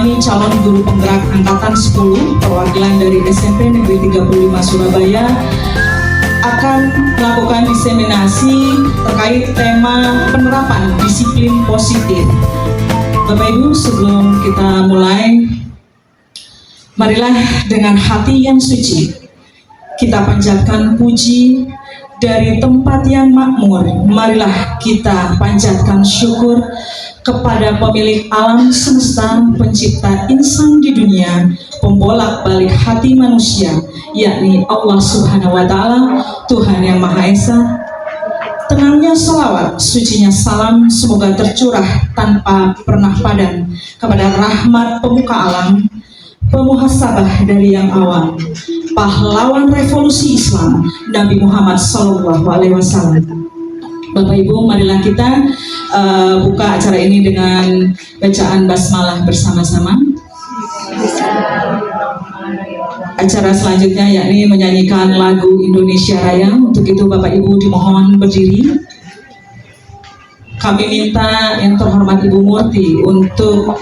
kami calon guru penggerak angkatan 10 perwakilan dari SMP Negeri 35 Surabaya akan melakukan diseminasi terkait tema penerapan disiplin positif. Bapak Ibu, sebelum kita mulai, marilah dengan hati yang suci kita panjatkan puji dari tempat yang makmur. Marilah kita panjatkan syukur kepada pemilik alam semesta, pencipta insan di dunia, pembolak-balik hati manusia, yakni Allah Subhanahu wa Ta'ala, Tuhan yang Maha Esa. Tenangnya salawat, sucinya salam, semoga tercurah tanpa pernah padam kepada rahmat pemuka alam, pemuhasabah dari yang awam, pahlawan revolusi Islam, Nabi Muhammad SAW. Bapak Ibu, marilah kita buka acara ini dengan bacaan basmalah bersama-sama. Acara selanjutnya yakni menyanyikan lagu Indonesia Raya. Untuk itu Bapak Ibu dimohon berdiri. Kami minta yang terhormat Ibu Murti untuk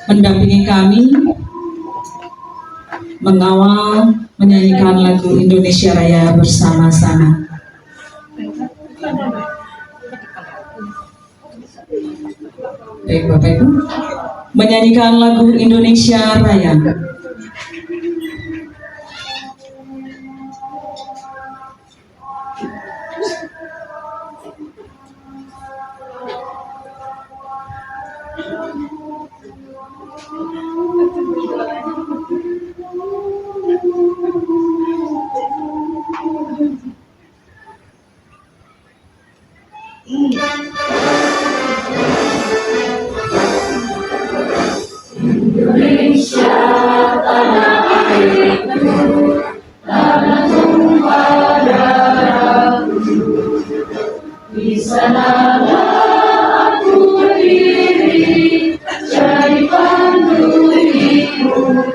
mendampingi kami mengawal menyanyikan lagu Indonesia Raya bersama-sama. Baik Bapak Ibu, menyanyikan lagu Indonesia Raya. Indonesia tanah airku, tanah tumpah darahku, di sanalah aku berdiri, jadi pandu hidupku.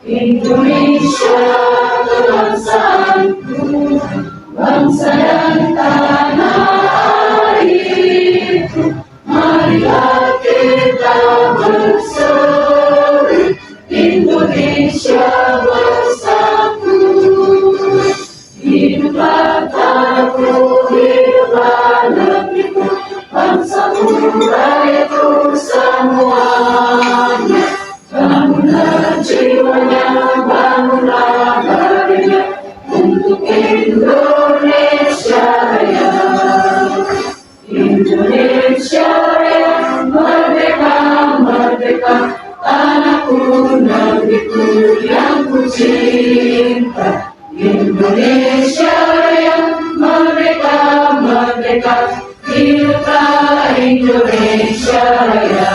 Indonesia kebangsaanku, bangsa dan tanah airku, marilah kita bersatu, Indonesia bersatu. Hiduplah tanahku, hiduplah negeriku, bangsaku, rakyatku semuanya. Bangunlah jiwanya, bangunlah badannya untuk Indonesia Raya. Indonesia Raya, merdeka, merdeka, tanahku, negeriku yang ku cinta. Indonesia Raya, merdeka, merdeka, hiduplah Indonesia Raya.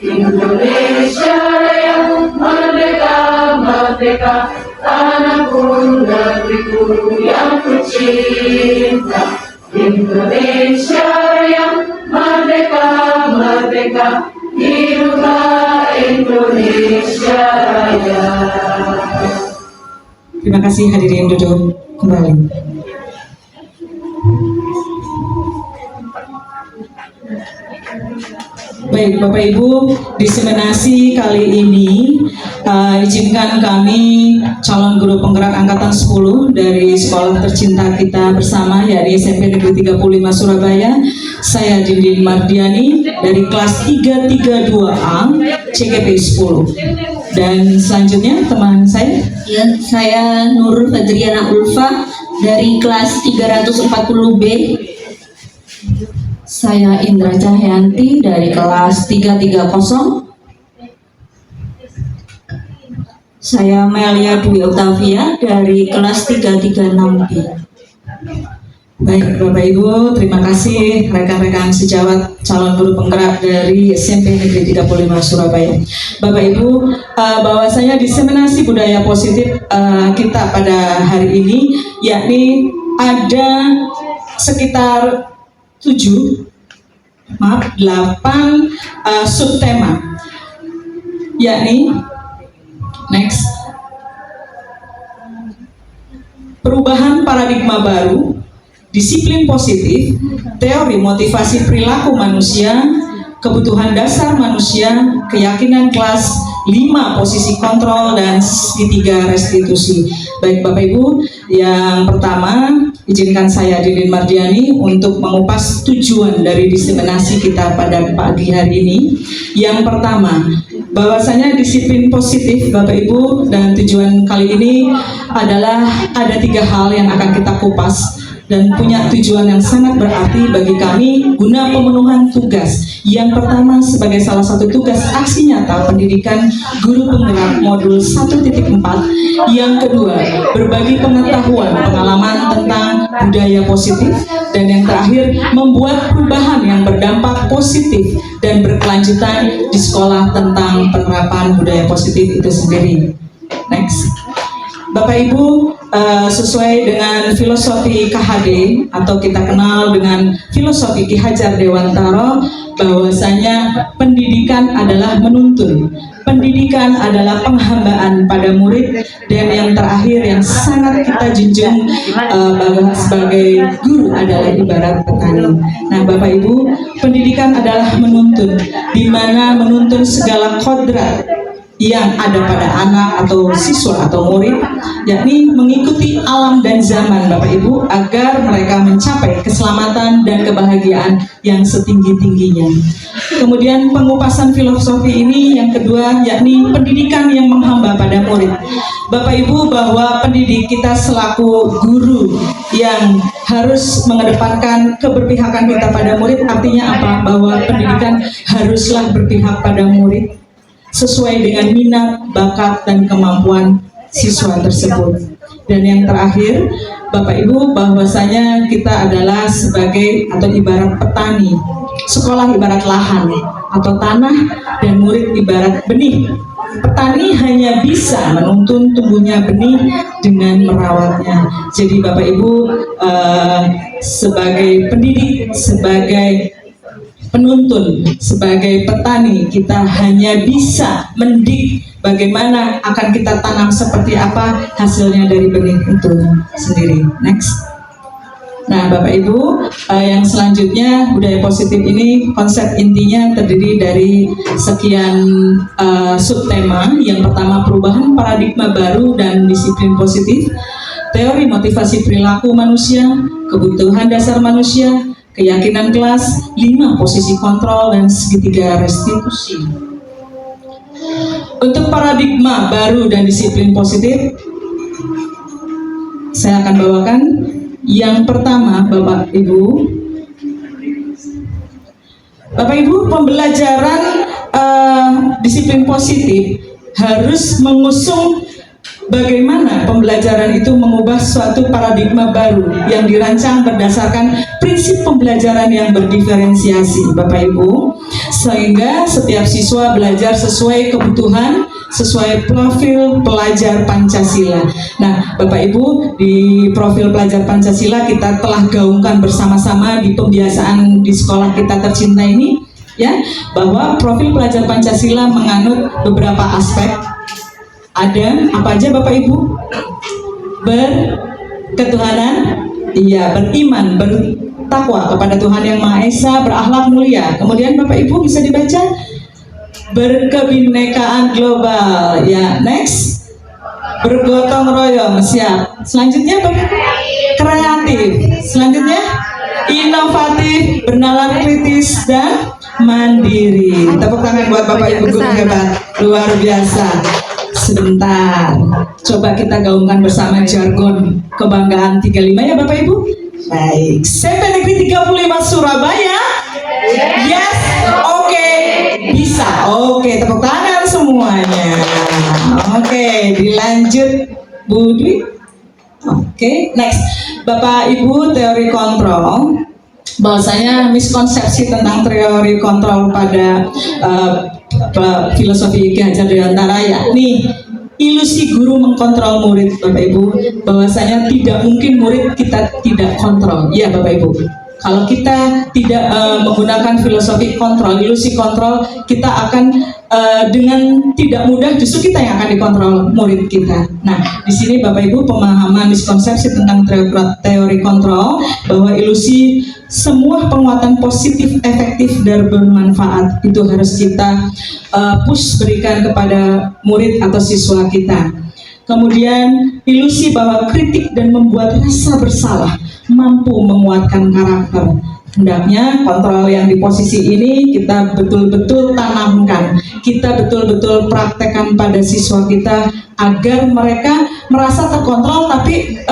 Indonesia Raya, merdeka, merdeka, tanahku, negeriku yang ku cinta. Indonesia Raya, merdeka, merdeka, hiduplah Indonesia Raya. Terima kasih, hadirin duduk kembali. Baik Bapak Ibu, diseminasi kali ini izinkan kami calon guru penggerak angkatan 10 dari sekolah tercinta kita bersama, yakni SMP Negeri 35 Surabaya. Saya Dindin Mardiani dari kelas 332A CGP 10. Dan selanjutnya teman saya. Ya, saya Nur Fadriana Ulfa dari kelas 340B. Saya Indra Cahyanti dari kelas 330. Saya Melia Dwi Octavia dari kelas 336B. Baik Bapak Ibu, terima kasih rekan-rekan sejawat calon guru penggerak dari SMP Negeri 35 Surabaya. Bapak Ibu, bahwasanya diseminasi budaya positif kita pada hari ini, yakni ada sekitar 8 subtema, yakni next, perubahan paradigma baru, disiplin positif, teori motivasi perilaku manusia, kebutuhan dasar manusia, keyakinan kelas, 5 posisi kontrol, dan segitiga restitusi. Baik Bapak Ibu, yang pertama izinkan saya Didin Mardiani untuk mengupas tujuan dari diseminasi kita pada pagi hari ini. Yang pertama, bahwasanya disiplin positif Bapak Ibu, dan tujuan kali ini adalah ada 3 hal yang akan kita kupas dan punya tujuan yang sangat berarti bagi kami guna pemenuhan tugas. Yang pertama, sebagai salah satu tugas aksi nyata pendidikan guru penggerak modul 1.4. Yang kedua, berbagi pengetahuan pengalaman tentang budaya positif. Dan yang terakhir, membuat perubahan yang berdampak positif dan berkelanjutan di sekolah tentang penerapan budaya positif itu sendiri. Next. Bapak Ibu, sesuai dengan filosofi KHD atau kita kenal dengan filosofi Ki Hajar Dewantara, bahwasanya pendidikan adalah menuntun, pendidikan adalah penghambaan pada murid, dan yang terakhir yang sangat kita junjung bahwa sebagai guru adalah ibarat petani. Nah Bapak Ibu, pendidikan adalah menuntun, di mana menuntun segala kodrat yang ada pada anak atau siswa atau murid, yakni mengikuti alam dan zaman Bapak Ibu agar mereka mencapai keselamatan dan kebahagiaan yang setinggi-tingginya. Kemudian pengupasan filosofi ini yang kedua, yakni pendidikan yang menghamba pada murid. Bapak Ibu, bahwa pendidik kita selaku guru yang harus mengedepankan keberpihakan kita pada murid, artinya apa? Bahwa pendidikan haruslah berpihak pada murid sesuai dengan minat, bakat, dan kemampuan siswa tersebut. Dan yang terakhir, Bapak Ibu, bahwasanya kita adalah sebagai atau ibarat petani, sekolah ibarat lahan atau tanah, dan murid ibarat benih. Petani hanya bisa menuntun tumbuhnya benih dengan merawatnya. Jadi Bapak Ibu, sebagai pendidik, sebagai penuntun, sebagai petani, kita hanya bisa mendik bagaimana akan kita tanam seperti apa hasilnya dari benih itu sendiri. Next. Nah Bapak Ibu, yang selanjutnya budaya positif ini konsep intinya terdiri dari sekian subtema. Yang pertama, perubahan paradigma baru dan disiplin positif, teori motivasi perilaku manusia, kebutuhan dasar manusia, keyakinan kelas, 5 posisi kontrol, dan segitiga restitusi. Untuk paradigma baru dan disiplin positif, saya akan bawakan yang pertama Bapak Ibu. Bapak Ibu, pembelajaran disiplin positif harus mengusung bagaimana pembelajaran itu mengubah suatu paradigma baru yang dirancang berdasarkan prinsip pembelajaran yang berdiferensiasi Bapak Ibu, sehingga setiap siswa belajar sesuai kebutuhan, sesuai profil pelajar Pancasila. Nah Bapak Ibu, di profil pelajar Pancasila kita telah gaungkan bersama-sama di pembiasaan di sekolah kita tercinta ini, ya, bahwa profil pelajar Pancasila menganut beberapa aspek. Ada apa aja Bapak Ibu? Berketuhanan, iya, beriman, bertakwa kepada Tuhan Yang Maha Esa, berakhlak mulia. Kemudian Bapak Ibu bisa dibaca berkebinekaan global, ya. Next, bergotong royong, siap. Selanjutnya Bapak Ibu, kreatif. Selanjutnya inovatif, bernalar kritis, dan mandiri. Tepuk tangan buat Bapak Ibu guru hebat, luar biasa. Sebentar, coba kita gaungkan bersama jargon kebanggaan 35 ya Bapak Ibu. Baik, SMP Negeri 35 Surabaya. Yes, oke, bisa. Oke, tepuk tangan semuanya. Oke, dilanjut Bu Dwi. Oke, next. Bapak Ibu, teori kontrol. Bahwasanya miskonsepsi tentang teori kontrol pada filosofi Ki Hajar Dewantara, yakni ilusi guru mengkontrol murid Bapak Ibu, bahwasanya tidak mungkin murid kita tidak kontrol, ya Bapak Ibu. Kalau kita tidak menggunakan filosofi kontrol, ilusi kontrol, kita akan dengan tidak mudah justru kita yang akan dikontrol murid kita. Nah, di sini Bapak Ibu pemahaman miskonsepsi tentang teori kontrol, bahwa ilusi semua penguatan positif, efektif, dan bermanfaat itu harus kita push berikan kepada murid atau siswa kita. Kemudian ilusi bahwa kritik dan membuat rasa bersalah mampu menguatkan karakter. Hendaknya kontrol yang di posisi ini kita betul-betul tanamkan, kita betul-betul praktekkan pada siswa kita agar mereka merasa terkontrol, tapi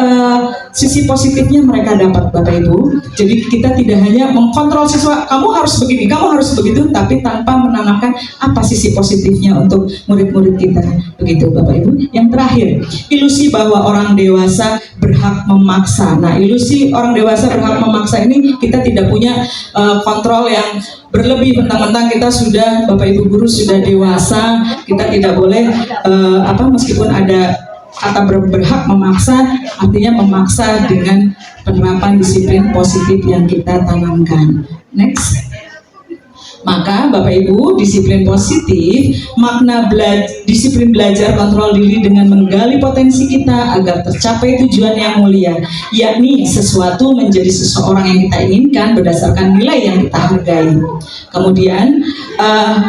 sisi positifnya mereka dapat, Bapak Ibu. Jadi kita tidak hanya mengkontrol siswa, kamu harus begini, kamu harus begitu, tapi tanpa menanamkan apa sisi positifnya untuk murid-murid kita. Begitu Bapak Ibu. Yang terakhir, ilusi bahwa orang dewasa berhak memaksa. Nah, ilusi orang dewasa berhak memaksa ini kita tidak punya kontrol yang berlebih, mentang-mentang kita sudah, Bapak Ibu guru sudah dewasa, kita tidak boleh meskipun ada kata berhak memaksa, artinya memaksa dengan penerapan disiplin positif yang kita tanamkan. Next. Maka Bapak Ibu, disiplin positif, makna disiplin belajar kontrol diri dengan menggali potensi kita agar tercapai tujuan yang mulia, yakni sesuatu menjadi seseorang yang kita inginkan berdasarkan nilai yang kita hargai. Kemudian,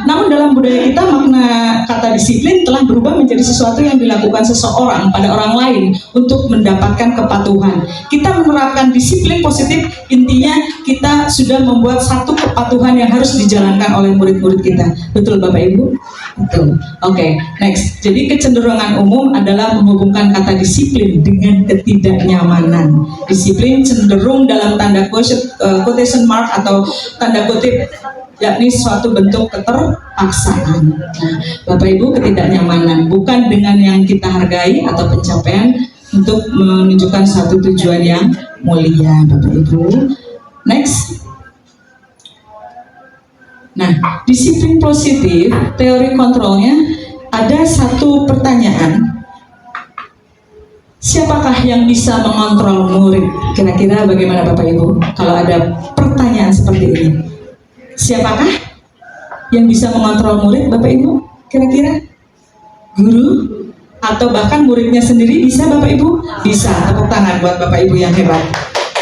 namun dalam budaya kita makna kata disiplin telah berubah menjadi sesuatu yang dilakukan seseorang pada orang lain untuk mendapatkan kepatuhan. Kita menerapkan disiplin positif, intinya kita sudah membuat satu kepatuhan yang harus dijalankan oleh murid-murid kita. Betul Bapak Ibu? Betul. Oke, next. Jadi kecenderungan umum adalah menghubungkan kata disiplin dengan ketidaknyamanan. Disiplin cenderung dalam tanda quotation mark atau tanda kutip, yakni suatu bentuk keterpaksaan. Nah, Bapak Ibu, ketidaknyamanan bukan dengan yang kita hargai atau pencapaian untuk menunjukkan satu tujuan yang mulia, Bapak Ibu. Next. Nah, disiplin positif, teori kontrolnya ada satu pertanyaan. Siapakah yang bisa mengontrol murid? Kira-kira bagaimana Bapak Ibu kalau ada pertanyaan seperti ini? Siapakah yang bisa mengontrol murid, Bapak Ibu? Kira-kira guru atau bahkan muridnya sendiri bisa, Bapak Ibu? Bisa. Tepuk tangan buat Bapak Ibu yang hebat,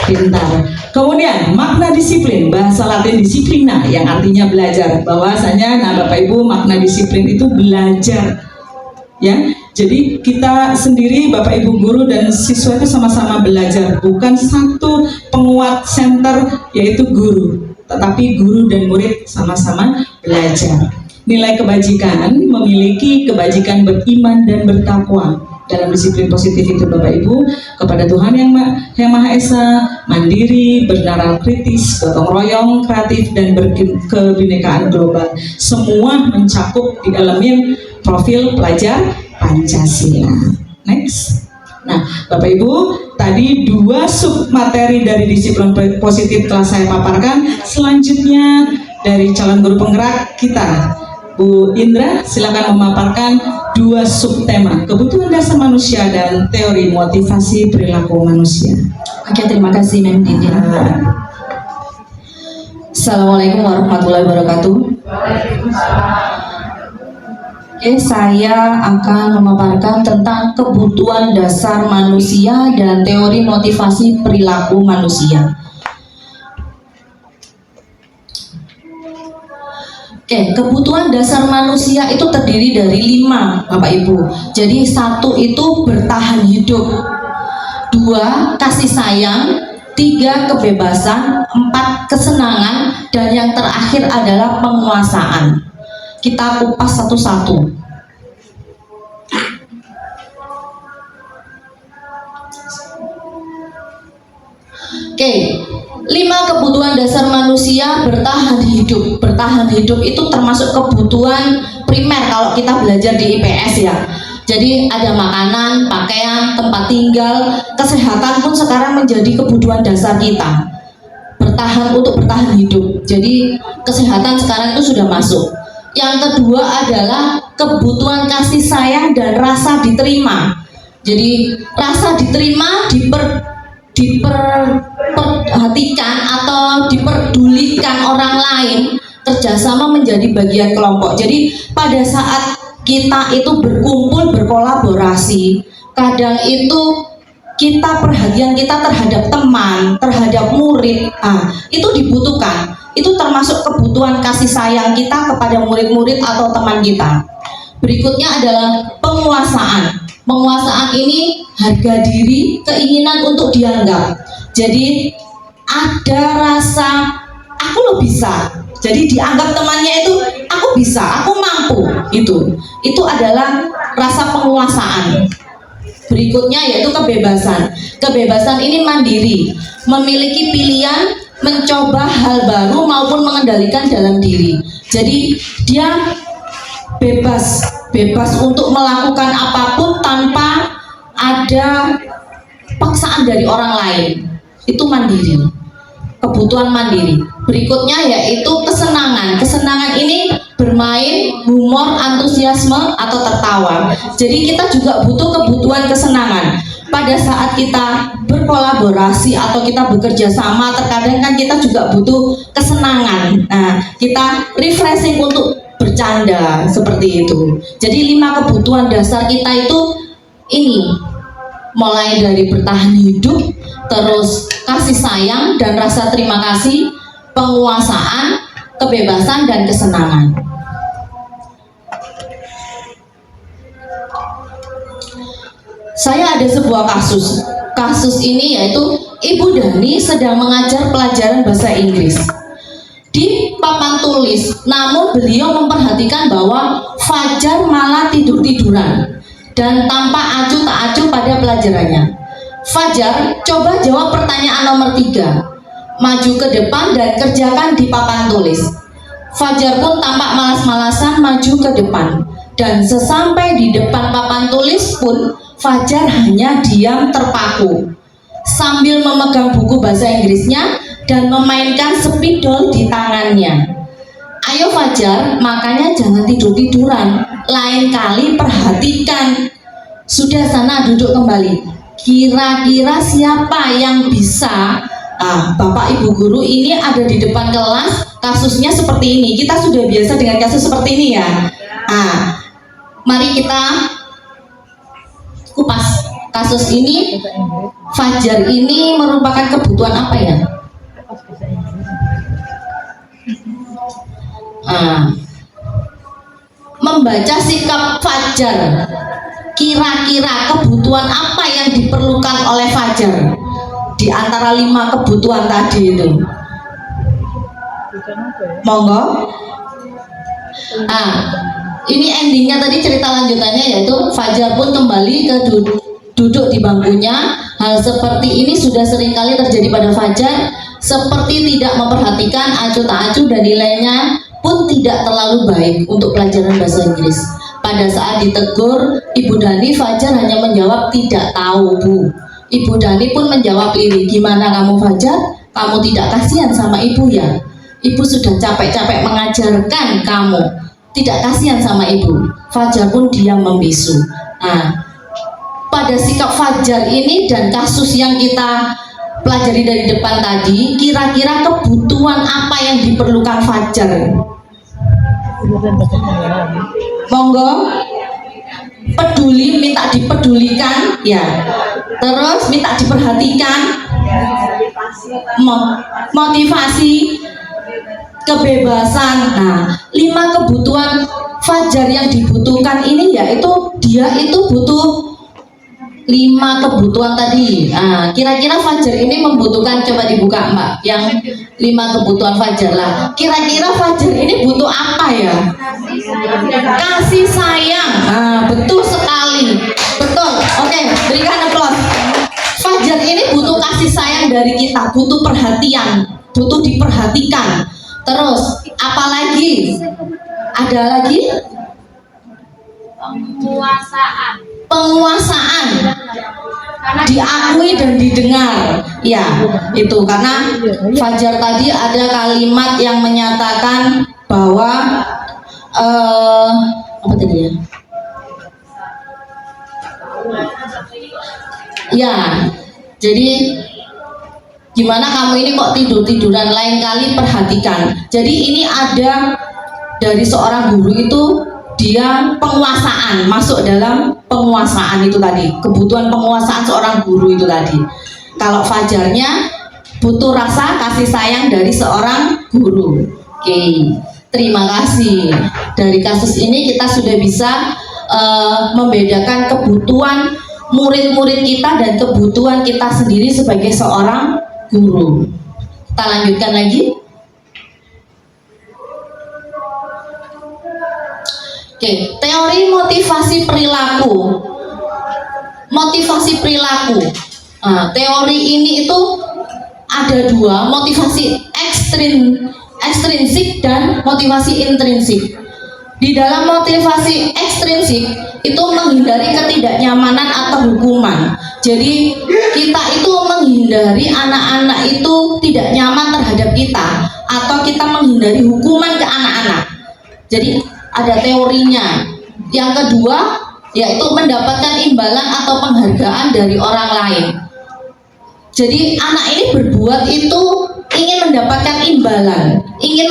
pintar. Kemudian makna disiplin, bahasa Latin disciplina yang artinya belajar. Bahwasanya, nah Bapak Ibu, makna disiplin itu belajar. Ya, jadi kita sendiri, Bapak Ibu guru dan siswa itu sama-sama belajar, bukan satu penguat center yaitu guru, tetapi guru dan murid sama-sama belajar. Nilai kebajikan, memiliki kebajikan beriman dan bertakwa. Dalam disiplin positif itu Bapak Ibu, kepada Tuhan yang Maha Esa, mandiri, bernalar kritis, gotong royong, kreatif, dan berkebinekaan global. Semua mencakup di elemen profil pelajar Pancasila. Next. Nah, Bapak Ibu, tadi 2 submateri dari disiplin positif telah saya paparkan. Selanjutnya dari calon guru penggerak kita, Bu Indra, silakan memaparkan 2 subtema, kebutuhan dasar manusia dan teori motivasi perilaku manusia. Oke, terima kasih Mem Didin. Assalamualaikum warahmatullahi wabarakatuh. Oke, saya akan memaparkan tentang kebutuhan dasar manusia dan teori motivasi perilaku manusia. Oke, kebutuhan dasar manusia itu terdiri dari 5, Bapak Ibu. Jadi 1 itu bertahan hidup, 2 kasih sayang, 3 kebebasan, 4 kesenangan, dan yang terakhir adalah penguasaan. Kita kupas satu-satu. Oke, 5 kebutuhan dasar manusia bertahan hidup. Bertahan hidup itu termasuk kebutuhan primer kalau kita belajar di IPS ya. Jadi ada makanan, pakaian, tempat tinggal, kesehatan pun sekarang menjadi kebutuhan dasar kita. Untuk bertahan hidup. Jadi kesehatan sekarang itu sudah masuk. Yang kedua adalah kebutuhan kasih sayang dan rasa diterima. Jadi rasa diterima diperhatikan atau lain, kerjasama menjadi bagian kelompok. Jadi pada saat kita itu berkumpul, berkolaborasi, kadang itu kita perhatian kita terhadap teman, terhadap murid, itu dibutuhkan. Itu termasuk kebutuhan kasih sayang kita kepada murid-murid atau teman kita. Berikutnya adalah penguasaan. Penguasaan ini harga diri, keinginan untuk dianggap. Jadi ada rasa aku lo bisa. Jadi dianggap temannya itu aku bisa, aku mampu. Itu adalah rasa penguasaan. Berikutnya yaitu kebebasan. Kebebasan ini mandiri, memiliki pilihan, mencoba hal baru maupun mengendalikan dalam diri. Jadi dia bebas untuk melakukan apapun tanpa ada paksaan dari orang lain. Itu mandiri, kebutuhan mandiri. Berikutnya yaitu kesenangan. Kesenangan ini bermain, humor, antusiasme atau tertawa. Jadi kita juga butuh kebutuhan kesenangan. Pada saat kita berkolaborasi atau kita bekerja sama, terkadang kan kita juga butuh kesenangan. Nah, kita refreshing untuk bercanda seperti itu. Jadi 5 kebutuhan dasar kita itu ini, mulai dari bertahan hidup, terus kasih sayang dan rasa terima kasih, penguasaan, kebebasan dan kesenangan. Saya ada sebuah kasus. Kasus ini yaitu Ibu Dani sedang mengajar pelajaran bahasa Inggris di papan tulis, namun beliau memperhatikan bahwa Fajar malah tidur-tiduran dan tampak acuh tak acuh pada pelajarannya. Fajar, coba jawab pertanyaan nomor 3. Maju ke depan dan kerjakan di papan tulis. Fajar pun tampak malas-malasan maju ke depan, dan sesampai di depan papan tulis pun Fajar hanya diam terpaku sambil memegang buku bahasa Inggrisnya dan memainkan spidol di tangannya. Ayo Fajar, makanya jangan tidur-tiduran, lain kali perhatikan. Sudah, sana duduk kembali. Kira-kira siapa yang bisa? Bapak Ibu guru, ini ada di depan kelas, kasusnya seperti ini. Kita sudah biasa dengan kasus seperti ini ya. Mari kita kupas kasus ini. Fajar ini merupakan kebutuhan apa ya? Membaca sikap Fajar. Kira-kira kebutuhan apa yang diperlukan oleh Fajar di antara 5 kebutuhan tadi itu? Monggo. Ini endingnya tadi, cerita lanjutannya yaitu Fajar pun kembali ke duduk di bangkunya. Hal seperti ini sudah seringkali terjadi pada Fajar, seperti tidak memperhatikan, acuh tak acuh, dan nilainya pun tidak terlalu baik untuk pelajaran bahasa Inggris. Pada saat ditegur Ibu Dani, Fajar hanya menjawab tidak tahu, Bu. Ibu Dani pun menjawab lirik, gimana kamu Fajar? Kamu tidak kasihan sama ibu ya? Ibu sudah capek-capek mengajarkan kamu, tidak kasihan sama ibu. Fajar pun diam membisu. Pada sikap Fajar ini dan kasus yang kita pelajari dari depan tadi, kira-kira kebutuhan apa yang diperlukan Fajar? Monggo. Peduli, minta dipedulikan ya, terus minta diperhatikan, motivasi, kebebasan. 5 kebutuhan Fajar yang dibutuhkan ini yaitu dia itu butuh 5 kebutuhan tadi. Kira-kira Fajar ini membutuhkan, coba dibuka Mbak, yang 5 kebutuhan Fajar lah. Kira-kira Fajar ini butuh apa ya? Kasih sayang. Betul sekali. Betul. Oke, berikan aplaus. Fajar ini butuh kasih sayang dari kita, butuh perhatian, butuh diperhatikan. Terus, apa lagi? Ada lagi? Penguasaan, diakui dan didengar. Ya, itu karena Fajar tadi ada kalimat yang menyatakan bahwa apa tadi ya? Ya, jadi Gimana kamu ini kok tidur-tiduran, lain kali perhatikan. Jadi ini ada dari seorang guru itu, dia penguasaan, masuk dalam penguasaan itu tadi, kebutuhan penguasaan seorang guru itu tadi. Kalau fajarnya butuh rasa kasih sayang dari seorang guru. Oke, terima kasih. Dari kasus ini kita sudah bisa membedakan kebutuhan murid-murid kita dan kebutuhan kita sendiri sebagai seorang guru. Kita lanjutkan lagi. Oke, teori motivasi perilaku. Motivasi perilaku. Nah, teori ini itu ada dua, motivasi ekstrinsik dan motivasi intrinsik. Di dalam motivasi ekstrinsik itu menghindari ketidaknyamanan atau hukuman. Jadi kita itu menghindari anak-anak itu tidak nyaman terhadap kita, atau kita menghindari hukuman ke anak-anak. Jadi ada teorinya. Yang kedua yaitu mendapatkan imbalan atau penghargaan dari orang lain. Jadi anak ini berbuat itu ingin mendapatkan imbalan, ingin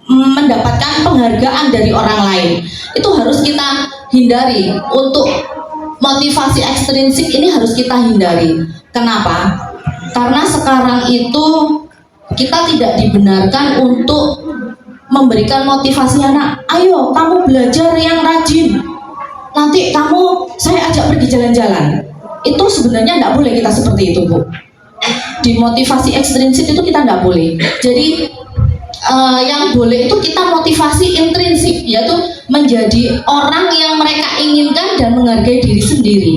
mendapatkan penghargaan dari orang lain. Itu harus kita hindari. Untuk motivasi ekstrinsik ini harus kita hindari. Kenapa? Karena sekarang itu kita tidak dibenarkan untuk memberikan motivasi anak, ayo kamu belajar yang rajin, nanti kamu saya ajak pergi jalan-jalan. Itu sebenarnya tidak boleh kita seperti itu, Bu. Di motivasi ekstrinsik itu kita tidak boleh. Jadi yang boleh itu kita motivasi intrinsik, yaitu menjadi orang yang mereka inginkan dan menghargai diri sendiri.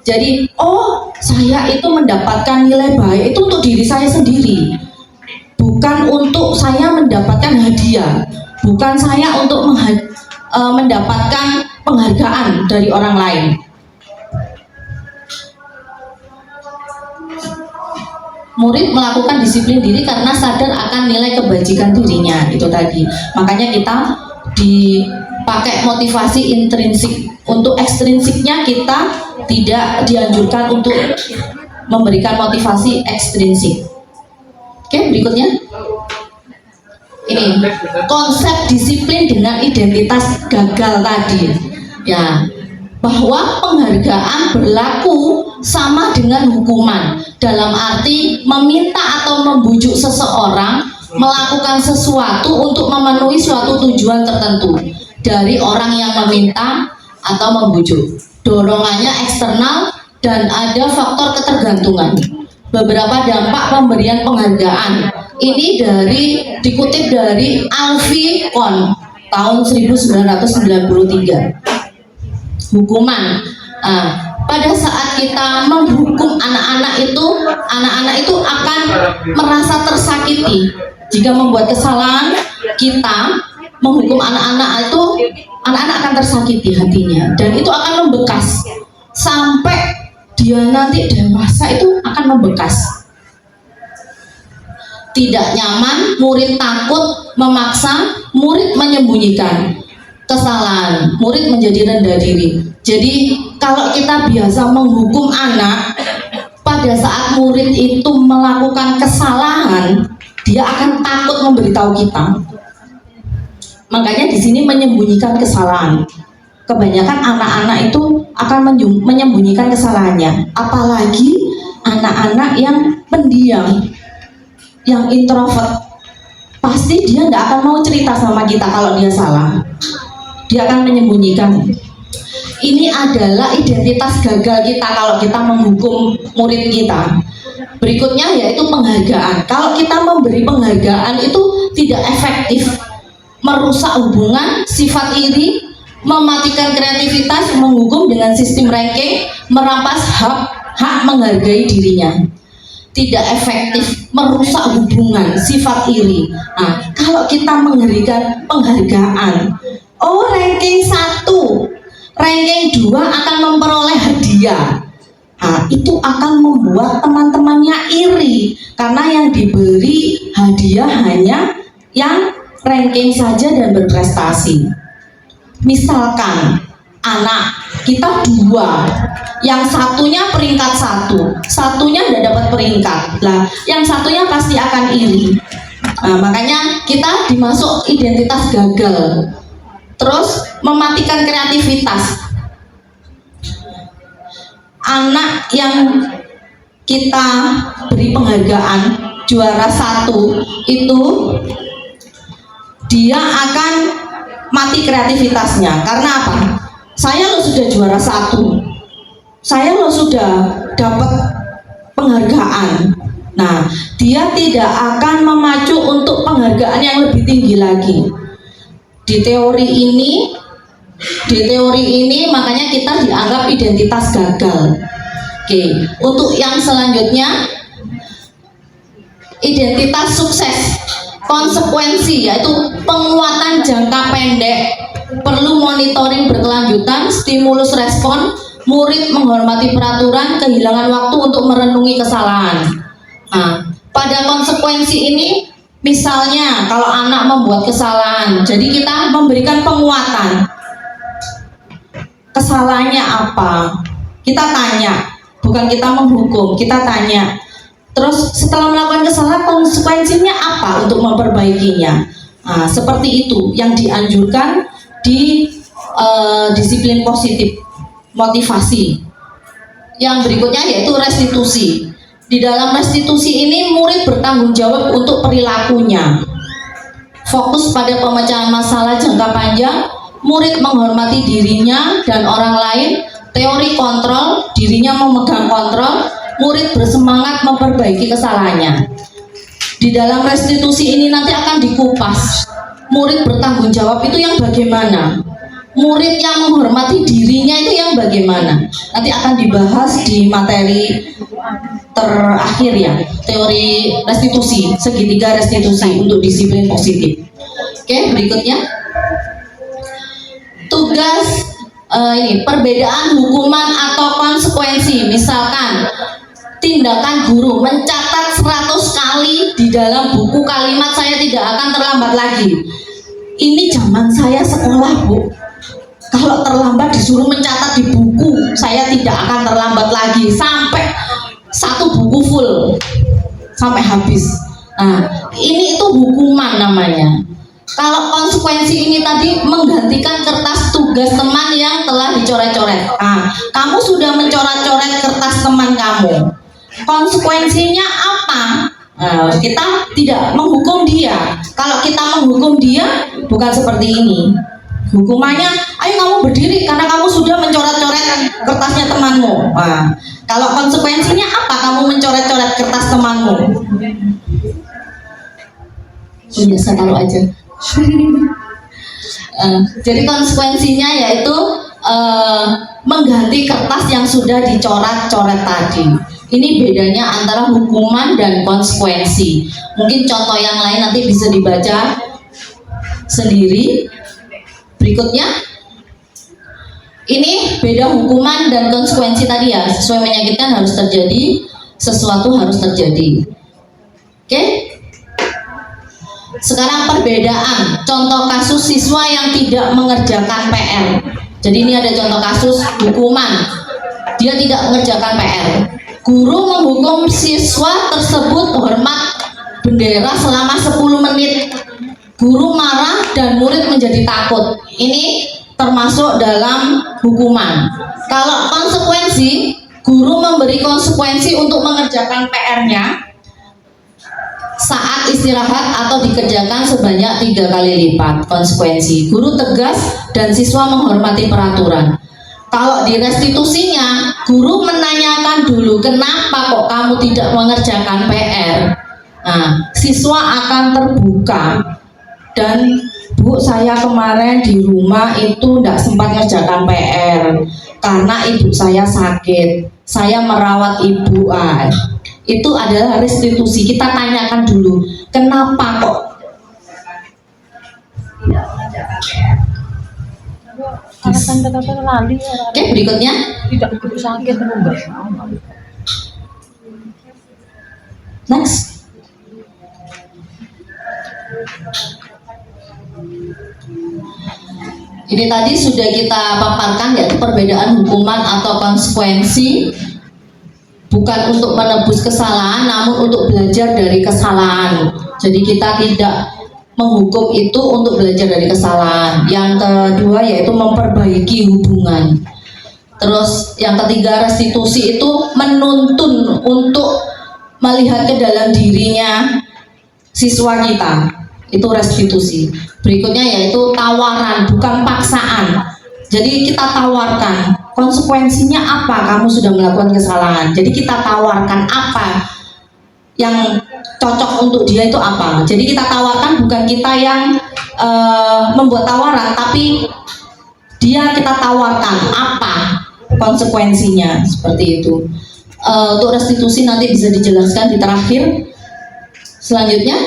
Jadi, oh saya itu mendapatkan nilai baik itu untuk diri saya sendiri, bukan untuk saya mendapatkan hadiah, bukan saya untuk mendapatkan penghargaan dari orang lain. Murid melakukan disiplin diri karena sadar akan nilai kebajikan dirinya, itu tadi. Makanya kita dipakai motivasi intrinsik. Untuk ekstrinsiknya kita tidak dianjurkan untuk memberikan motivasi ekstrinsik. Oke, berikutnya. Ini konsep disiplin dengan identitas gagal tadi. Ya, bahwa penghargaan berlaku sama dengan hukuman, dalam arti meminta atau membujuk seseorang melakukan sesuatu untuk memenuhi suatu tujuan tertentu dari orang yang meminta atau membujuk. Dorongannya eksternal dan ada faktor ketergantungan. Beberapa dampak pemberian penghargaan ini dikutip dari Alfie Kohn tahun 1993. Hukuman. Pada saat kita menghukum anak-anak itu akan merasa tersakiti. Jika membuat kesalahan, kita menghukum anak-anak itu, anak-anak akan tersakiti hatinya, dan itu akan membekas sampai dia nanti dewasa, itu akan membekas. Tidak nyaman, murid takut, memaksa, murid menyembunyikan kesalahan, murid menjadi rendah diri. Jadi kalau kita biasa menghukum anak, pada saat murid itu melakukan kesalahan, dia akan takut memberitahu kita. Makanya di sini menyembunyikan kesalahan. Kebanyakan anak-anak itu akan menyembunyikan kesalahannya. Apalagi anak-anak yang pendiam, yang introvert, pasti dia tidak akan mau cerita sama kita kalau dia salah. Dia akan menyembunyikan. Ini adalah identitas gagal kita kalau kita menghukum murid kita. Berikutnya yaitu penghargaan. Kalau kita memberi penghargaan itu tidak efektif, merusak hubungan, sifat iri, mematikan kreativitas, menghukum dengan sistem ranking, merampas hak menghargai dirinya. Tidak efektif, merusak hubungan, sifat iri. Nah, kalau kita memberikan penghargaan, oh ranking 1, ranking 2 akan memperoleh hadiah. Nah, itu akan membuat teman-temannya iri, karena yang diberi hadiah hanya yang ranking saja dan berprestasi. Misalkan anak, kita 2, yang satunya peringkat 1, satunya tidak dapat peringkat, lah yang satunya pasti akan iri. Nah, makanya kita dimasuk identitas gagal, terus mematikan kreativitas. Anak yang kita beri penghargaan juara 1 itu dia akan mati kreativitasnya. Karena apa? Saya lo sudah juara 1, saya lo sudah dapat penghargaan. Nah, dia tidak akan memacu untuk penghargaan yang lebih tinggi lagi. Di teori ini makanya kita dianggap identitas gagal. Oke, untuk yang selanjutnya identitas sukses. Konsekuensi yaitu penguatan jangka pendek, perlu monitoring berkelanjutan, stimulus respon, murid menghormati peraturan, kehilangan waktu untuk merenungi kesalahan. Nah, pada konsekuensi ini, misalnya kalau anak membuat kesalahan, jadi kita memberikan penguatan. Kesalahannya apa? Kita tanya, bukan kita menghukum, kita tanya. Terus setelah melakukan kesalahan, konsekuensinya apa untuk memperbaikinya? Nah, seperti itu yang dianjurkan di disiplin positif, motivasi. Yang berikutnya yaitu restitusi. Di dalam restitusi ini murid bertanggung jawab untuk perilakunya. Fokus pada pemecahan masalah jangka panjang, murid menghormati dirinya dan orang lain, teori kontrol, dirinya memegang kontrol, murid bersemangat memperbaiki kesalahannya. Di dalam restitusi ini nanti akan dikupas, murid bertanggung jawab itu yang bagaimana, murid yang menghormati dirinya itu yang bagaimana. Nanti akan dibahas di materi terakhir ya, teori restitusi, segitiga restitusi untuk disiplin positif. Oke, berikutnya tugas ini perbedaan hukuman atau konsekuensi. Misalkan tindakan guru mencatat 100 kali di dalam buku kalimat saya tidak akan terlambat lagi. Ini zaman saya sekolah, Bu. Kalau terlambat disuruh mencatat di buku, saya tidak akan terlambat lagi sampai 1 buku full sampai habis. Nah, ini itu hukuman namanya. Kalau konsekuensi ini tadi menggantikan kertas tugas teman yang telah dicoret-coret. Nah, kamu sudah mencoret-coret kertas teman kamu. Konsekuensinya apa? Nah, kita tidak menghukum dia. Kalau kita menghukum dia, bukan seperti ini. Hukumannya, ayo kamu berdiri karena kamu sudah mencoret-coret kertasnya temanmu. Nah, kalau konsekuensinya apa? Kamu mencoret-coret kertas temanmu. Oh, saya taruh aja. Jadi konsekuensinya yaitu mengganti kertas yang sudah dicoret-coret tadi. Ini bedanya antara hukuman dan konsekuensi. Mungkin contoh yang lain nanti bisa dibaca sendiri. Berikutnya, ini beda hukuman dan konsekuensi tadi ya. Sesuai menyakitkan harus terjadi, sesuatu harus terjadi. Oke? Sekarang perbedaan contoh kasus siswa yang tidak mengerjakan PR. Jadi ini ada contoh kasus hukuman, dia tidak mengerjakan PR. Guru menghukum siswa tersebut hormat bendera selama 10 menit. Guru marah dan murid menjadi takut. Ini termasuk dalam hukuman. Kalau konsekuensi, guru memberi konsekuensi untuk mengerjakan PR-nya saat istirahat atau dikerjakan sebanyak 3 kali lipat. Konsekuensi, guru tegas dan siswa menghormati peraturan. Kalau di restitusinya, guru menanyakan dulu, kenapa kok kamu tidak mengerjakan PR? Nah, siswa akan terbuka. Dan Bu, saya kemarin di rumah itu tidak sempat mengerjakan PR karena ibu saya sakit. Saya merawat ibu. Itu adalah restitusi. Kita tanyakan dulu, kenapa kok tidak mengerjakan PR? Oke, berikutnya Tidak begitu sakit enggak. next. Ini tadi sudah kita paparkan, yaitu perbedaan hukuman atau konsekuensi bukan untuk menebus kesalahan, namun untuk belajar dari kesalahan. Jadi kita tidak menghukum itu untuk belajar dari kesalahan. Yang kedua yaitu memperbaiki hubungan. Terus yang ketiga, restitusi itu menuntun untuk melihat ke dalam dirinya siswa kita. Itu restitusi. Berikutnya yaitu tawaran, bukan paksaan. Jadi kita tawarkan konsekuensinya apa kamu sudah melakukan kesalahan. Jadi kita tawarkan apa yang cocok untuk dia itu apa. Jadi kita tawarkan, bukan kita yang membuat tawaran, tapi dia kita tawarkan apa konsekuensinya, seperti itu. Untuk restitusi nanti bisa dijelaskan di terakhir. Selanjutnya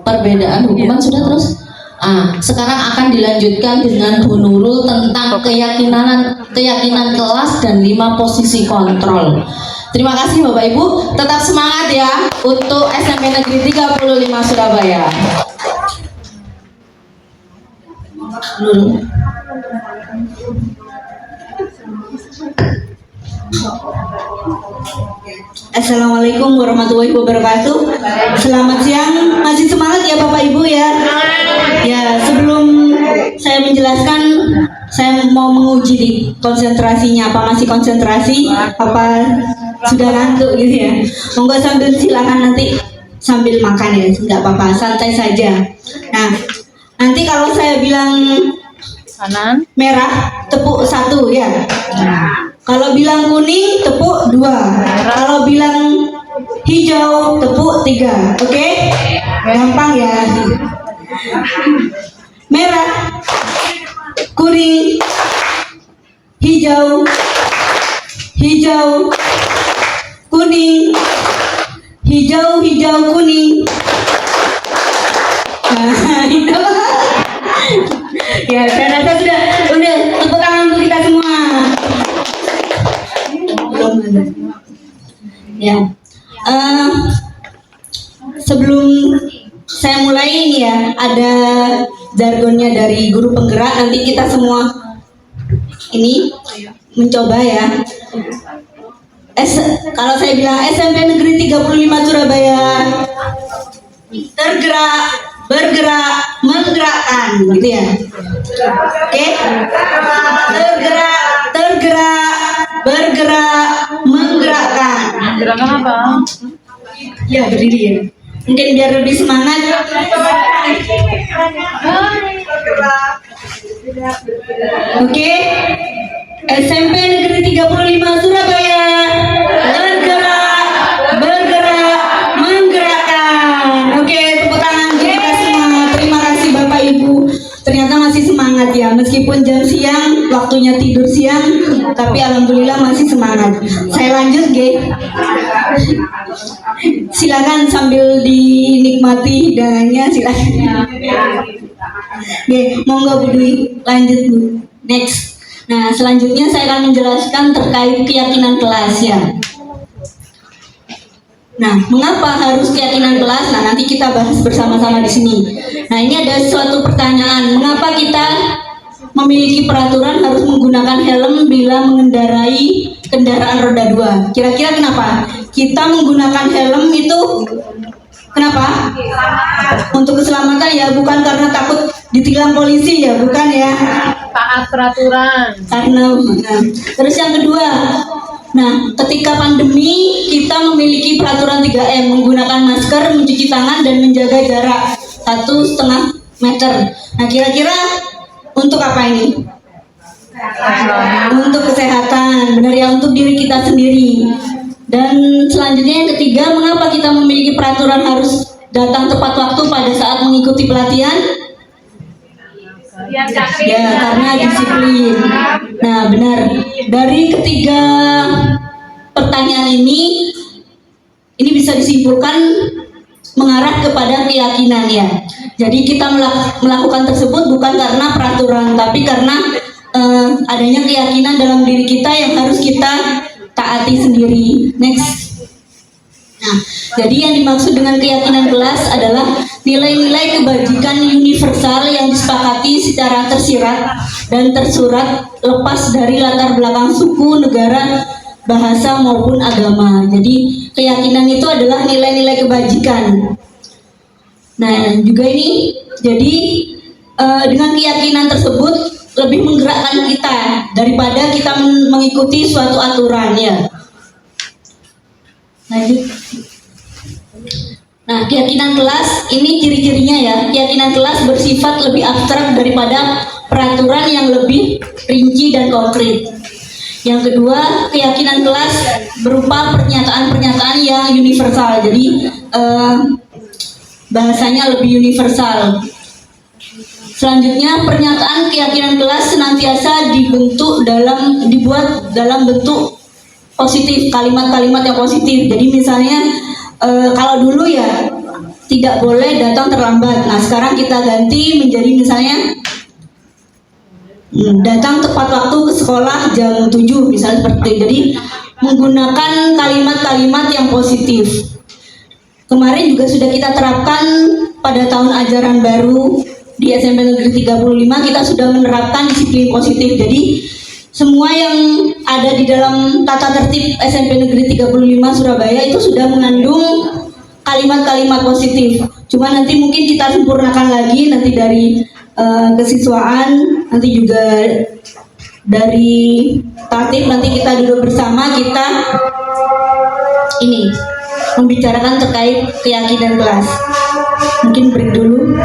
perbedaan hukuman sudah terus. Sekarang akan dilanjutkan dengan Bu Nurul tentang keyakinan kelas dan 5 posisi kontrol. Terima kasih Bapak Ibu, tetap semangat ya untuk SMP Negeri 35 Surabaya. Nurul. Assalamualaikum warahmatullahi wabarakatuh. Selamat siang. Masih semangat ya Bapak Ibu ya. Ya, sebelum saya menjelaskan, saya mau menguji nih konsentrasinya. Apa masih konsentrasi? Apa sudah ngantuk gitu ya? Monggo sambil silakan nanti sambil makan ya, nggak apa-apa, santai saja. Nah, nanti kalau saya bilang Kanan. merah, tepuk 1 ya. Kalau bilang kuning, tepuk 2. Kalau bilang hijau, tepuk 3. Oke? Gampang ya. Merah, kuning, hijau, hijau, kuning, hijau, hijau, kuning. Nah, itu. Ya, saya rasa udah tepuk tangan untuk kita semua. Ya, sebelum saya mulai ini ya, ada jargonnya dari guru penggerak. Nanti kita semua ini mencoba ya. Kalau saya bilang SMP Negeri 35 Surabaya, tergerak, bergerak, menggerakkan, gitu ya. Oke? Tergerak, tergerak, bergerak, menggerakkan. Gerakan apa? Ya, berdiri ya. Mungkin biar lebih semangat. Oke. SMP Negeri 35 Surabaya. Bergerak, bergerak, menggerakkan. Oke, tepuk tangan untuk kita semua. Terima kasih Bapak Ibu. Ternyata masih semangat ya, meskipun jam siang, waktunya tidur siang, tapi alhamdulillah masih semangat. Saya lanjut, Ge. Silakan sambil dinikmati hidangannya, silakan. Oke, monggo Bu Dwi, lanjut Bu. Next. Nah, selanjutnya saya akan menjelaskan terkait keyakinan kelas ya. Nah, mengapa harus keyakinan kelas? Nah, nanti kita bahas bersama-sama di sini. Nah, ini ada suatu pertanyaan, mengapa kita memiliki peraturan harus menggunakan helm bila mengendarai kendaraan roda 2? Kira-kira kenapa? Kita menggunakan helm itu kenapa? Untuk keselamatan ya, bukan karena takut ditilang polisi ya, bukan ya. Taat peraturan. Karena terus yang kedua, nah ketika pandemi kita memiliki peraturan 3M, menggunakan masker, mencuci tangan, dan menjaga jarak 1,5 meter. Nah kira-kira untuk apa ini? Untuk kesehatan, benar ya, untuk diri kita sendiri. Dan selanjutnya yang ketiga, mengapa kita memiliki peraturan harus datang tepat waktu pada saat mengikuti pelatihan? Ya, karena disiplin. Nah, benar. Dari ketiga pertanyaan ini bisa disimpulkan mengarah kepada keyakinan ya. Jadi kita melakukan tersebut bukan karena peraturan, tapi karena adanya keyakinan dalam diri kita yang harus kita taati sendiri. Next. Nah, jadi yang dimaksud dengan keyakinan kelas adalah nilai-nilai kebajikan universal yang disepakati secara tersirat dan tersurat lepas dari latar belakang suku, negara, bahasa maupun agama. Jadi keyakinan itu adalah nilai-nilai kebajikan. Nah juga ini jadi dengan keyakinan tersebut lebih menggerakkan kita daripada kita mengikuti suatu aturan ya. Lanjut. Nah, keyakinan kelas ini ciri-cirinya ya. Keyakinan kelas bersifat lebih abstrak daripada peraturan yang lebih rinci dan konkret. Yang kedua, keyakinan kelas berupa pernyataan-pernyataan yang universal. Jadi bahasanya lebih universal. Selanjutnya, pernyataan keyakinan kelas senantiasa dibuat dalam bentuk positif, kalimat-kalimat yang positif. Jadi misalnya kalau dulu ya tidak boleh datang terlambat. Nah sekarang kita ganti menjadi misalnya datang tepat waktu ke sekolah jam 7 misalnya seperti itu. Jadi menggunakan kalimat-kalimat yang positif. Kemarin juga sudah kita terapkan pada tahun ajaran baru di SMP Negeri 35 kita sudah menerapkan disiplin positif. Jadi semua yang ada di dalam tata tertib SMP Negeri 35 Surabaya itu sudah mengandung kalimat-kalimat positif. Cuma nanti mungkin kita sempurnakan lagi nanti dari kesiswaan, nanti juga dari tatib, nanti kita duduk bersama kita ini membicarakan terkait keyakinan kelas. Mungkin break dulu.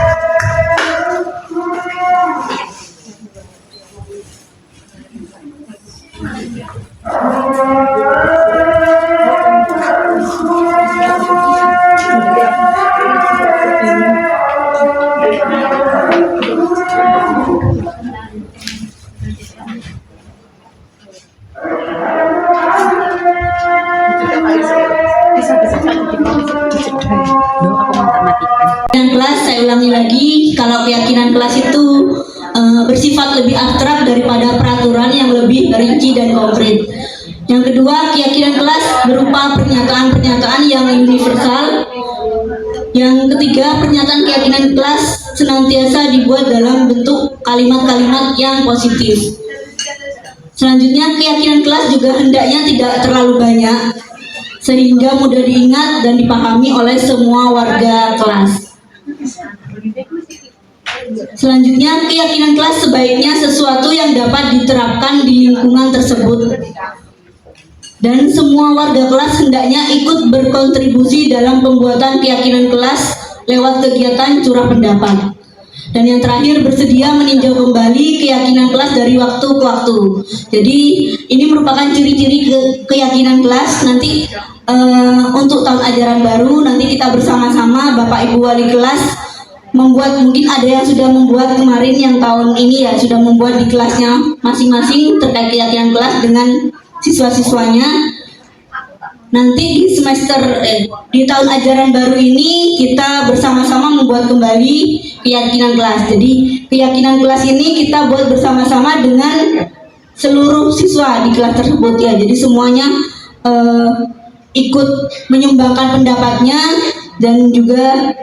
Keyakinan kelas, saya ulangi lagi, kalau keyakinan kelas itu bersifat lebih abstrak daripada peraturan yang lebih rinci dan konkret. Yang kedua, keyakinan kelas berupa pernyataan-pernyataan yang universal. Yang ketiga, pernyataan keyakinan kelas senantiasa dibuat dalam bentuk kalimat-kalimat yang positif. Selanjutnya, keyakinan kelas juga hendaknya tidak terlalu banyak sehingga mudah diingat dan dipahami oleh semua warga kelas. Selanjutnya, keyakinan kelas sebaiknya sesuatu yang dapat diterapkan di lingkungan tersebut. Dan semua warga kelas hendaknya ikut berkontribusi dalam pembuatan keyakinan kelas lewat kegiatan curah pendapat. Dan yang terakhir, bersedia meninjau kembali keyakinan kelas dari waktu ke waktu. Jadi ini merupakan ciri-ciri keyakinan kelas. Nanti untuk tahun ajaran baru nanti kita bersama-sama Bapak Ibu wali kelas membuat, mungkin ada yang sudah membuat kemarin yang tahun ini ya sudah membuat di kelasnya masing-masing terkait keyakinan kelas dengan siswa-siswanya. Nanti di semester di tahun ajaran baru ini kita bersama-sama membuat kembali keyakinan kelas. Jadi keyakinan kelas ini kita buat bersama-sama dengan seluruh siswa di kelas tersebut ya. Jadi semuanya ikut menyumbangkan pendapatnya, dan juga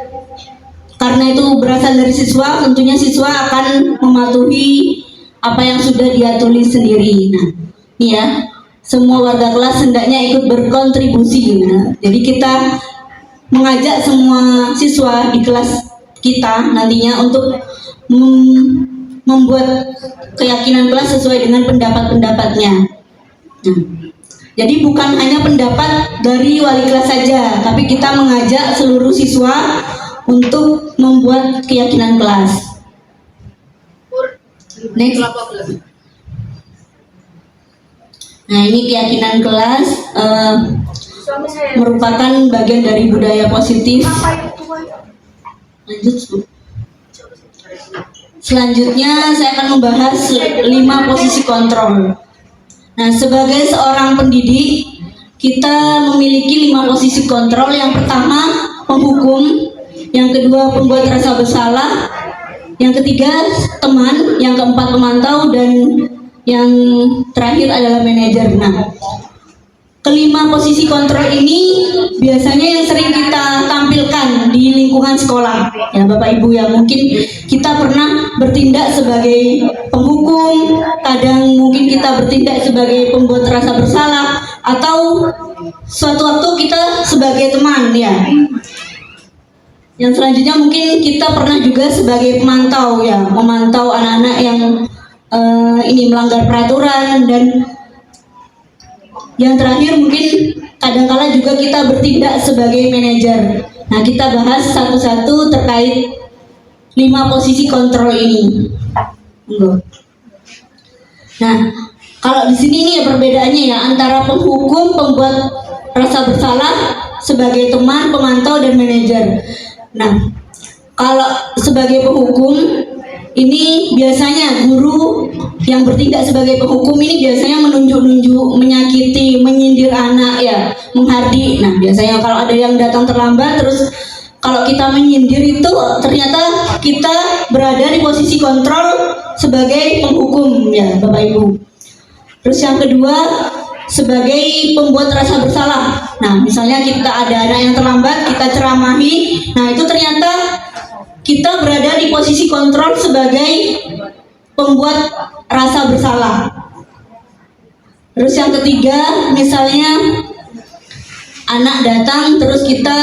karena itu berasal dari siswa, tentunya siswa akan mematuhi apa yang sudah dia tulis sendiri. Nah, ini ya, semua warga kelas hendaknya ikut berkontribusi. Nah, jadi kita mengajak semua siswa di kelas kita nantinya untuk membuat keyakinan kelas sesuai dengan pendapat-pendapatnya. Nah, jadi bukan hanya pendapat dari wali kelas saja, tapi kita mengajak seluruh siswa untuk membuat keyakinan kelas. Next. Nah, ini keyakinan kelas merupakan bagian dari budaya positif. Lanjut. Selanjutnya saya akan membahas 5 posisi kontrol. Nah, sebagai seorang pendidik, kita memiliki 5 posisi kontrol. Yang pertama, penghukum. Yang kedua, pembuat rasa bersalah. Yang ketiga, teman. Yang keempat, pemantau. Dan yang terakhir adalah manajer. Nah, kelima posisi kontrol ini biasanya yang sering kita tampilkan di lingkungan sekolah. Ya Bapak Ibu ya, mungkin kita pernah bertindak sebagai penghukum, kadang mungkin kita bertindak sebagai pembuat rasa bersalah, atau suatu waktu kita sebagai teman ya. Yang selanjutnya mungkin kita pernah juga sebagai pemantau ya, memantau anak-anak yang ini melanggar peraturan, dan yang terakhir mungkin kadangkala juga kita bertindak sebagai manajer. Nah, kita bahas satu-satu terkait 5 posisi kontrol ini. Nah, kalau di sini nih perbedaannya ya antara penghukum, pembuat rasa bersalah sebagai teman, pemantau, dan manajer. Nah, kalau sebagai penghukum ini biasanya guru yang bertindak sebagai penghukum ini biasanya menunjuk-nunjuk, menyakiti, menyindir anak ya, menghardik. Nah, biasanya kalau ada yang datang terlambat, terus kalau kita menyindir itu ternyata kita berada di posisi kontrol sebagai penghukum ya Bapak Ibu. Terus yang kedua sebagai pembuat rasa bersalah. Nah, misalnya kita ada anak yang terlambat, kita ceramahi. Nah, itu ternyata kita berada di posisi kontrol sebagai pembuat rasa bersalah. Terus yang ketiga, misalnya anak datang terus kita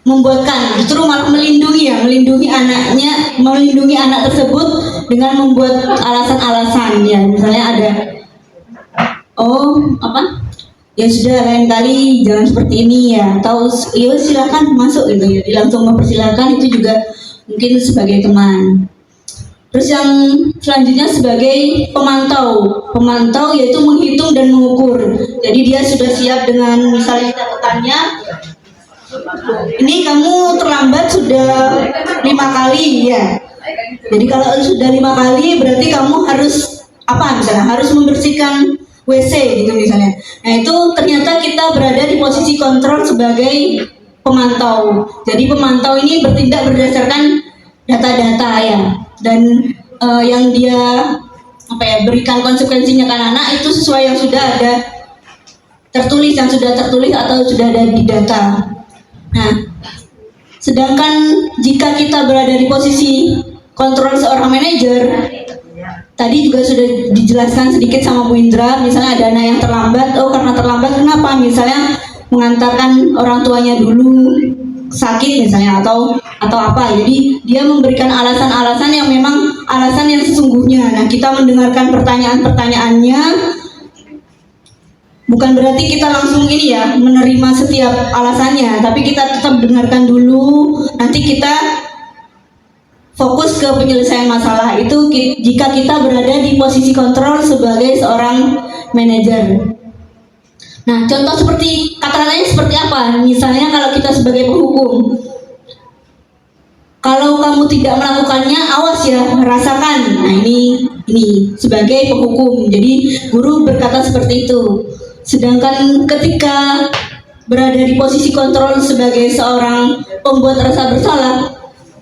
membuatkan, justru malah melindungi ya, melindungi anaknya, melindungi anak tersebut dengan membuat alasan-alasan ya. Misalnya ada, ya sudah lain kali jangan seperti ini ya, atau ya silakan masuk gitu ya, langsung mempersilahkan. Itu juga mungkin sebagai teman. Terus yang selanjutnya sebagai pemantau yaitu menghitung dan mengukur. Jadi dia sudah siap dengan misalnya catatannya, ini kamu terlambat sudah 5 kali ya. Jadi kalau sudah 5 kali berarti kamu harus misalnya harus membersihkan WC gitu misalnya. Nah, itu ternyata kita berada di posisi kontrol sebagai pemantau. Jadi pemantau ini bertindak berdasarkan data-data ya, dan yang dia berikan konsekuensinya ke anak itu sesuai yang sudah ada tertulis, atau sudah ada di data. Nah, sedangkan jika kita berada di posisi kontrol seorang manajer, tadi juga sudah dijelaskan sedikit sama Bu Indra, misalnya ada anak yang terlambat, karena terlambat kenapa? Misalnya mengantarkan orang tuanya dulu sakit misalnya, atau apa. Jadi dia memberikan alasan-alasan yang memang alasan yang sesungguhnya. Nah, kita mendengarkan pertanyaan-pertanyaannya, bukan berarti kita langsung ini ya menerima setiap alasannya, tapi kita tetap dengarkan dulu. Nanti kita fokus ke penyelesaian masalah itu jika kita berada di posisi kontrol sebagai seorang manajer. Nah, contoh seperti kata-katanya seperti apa? Misalnya kalau kita sebagai penghukum, kalau kamu tidak melakukannya, awas ya, rasakan. Nah, ini sebagai penghukum. Jadi guru berkata seperti itu. Sedangkan ketika berada di posisi kontrol sebagai seorang pembuat rasa bersalah,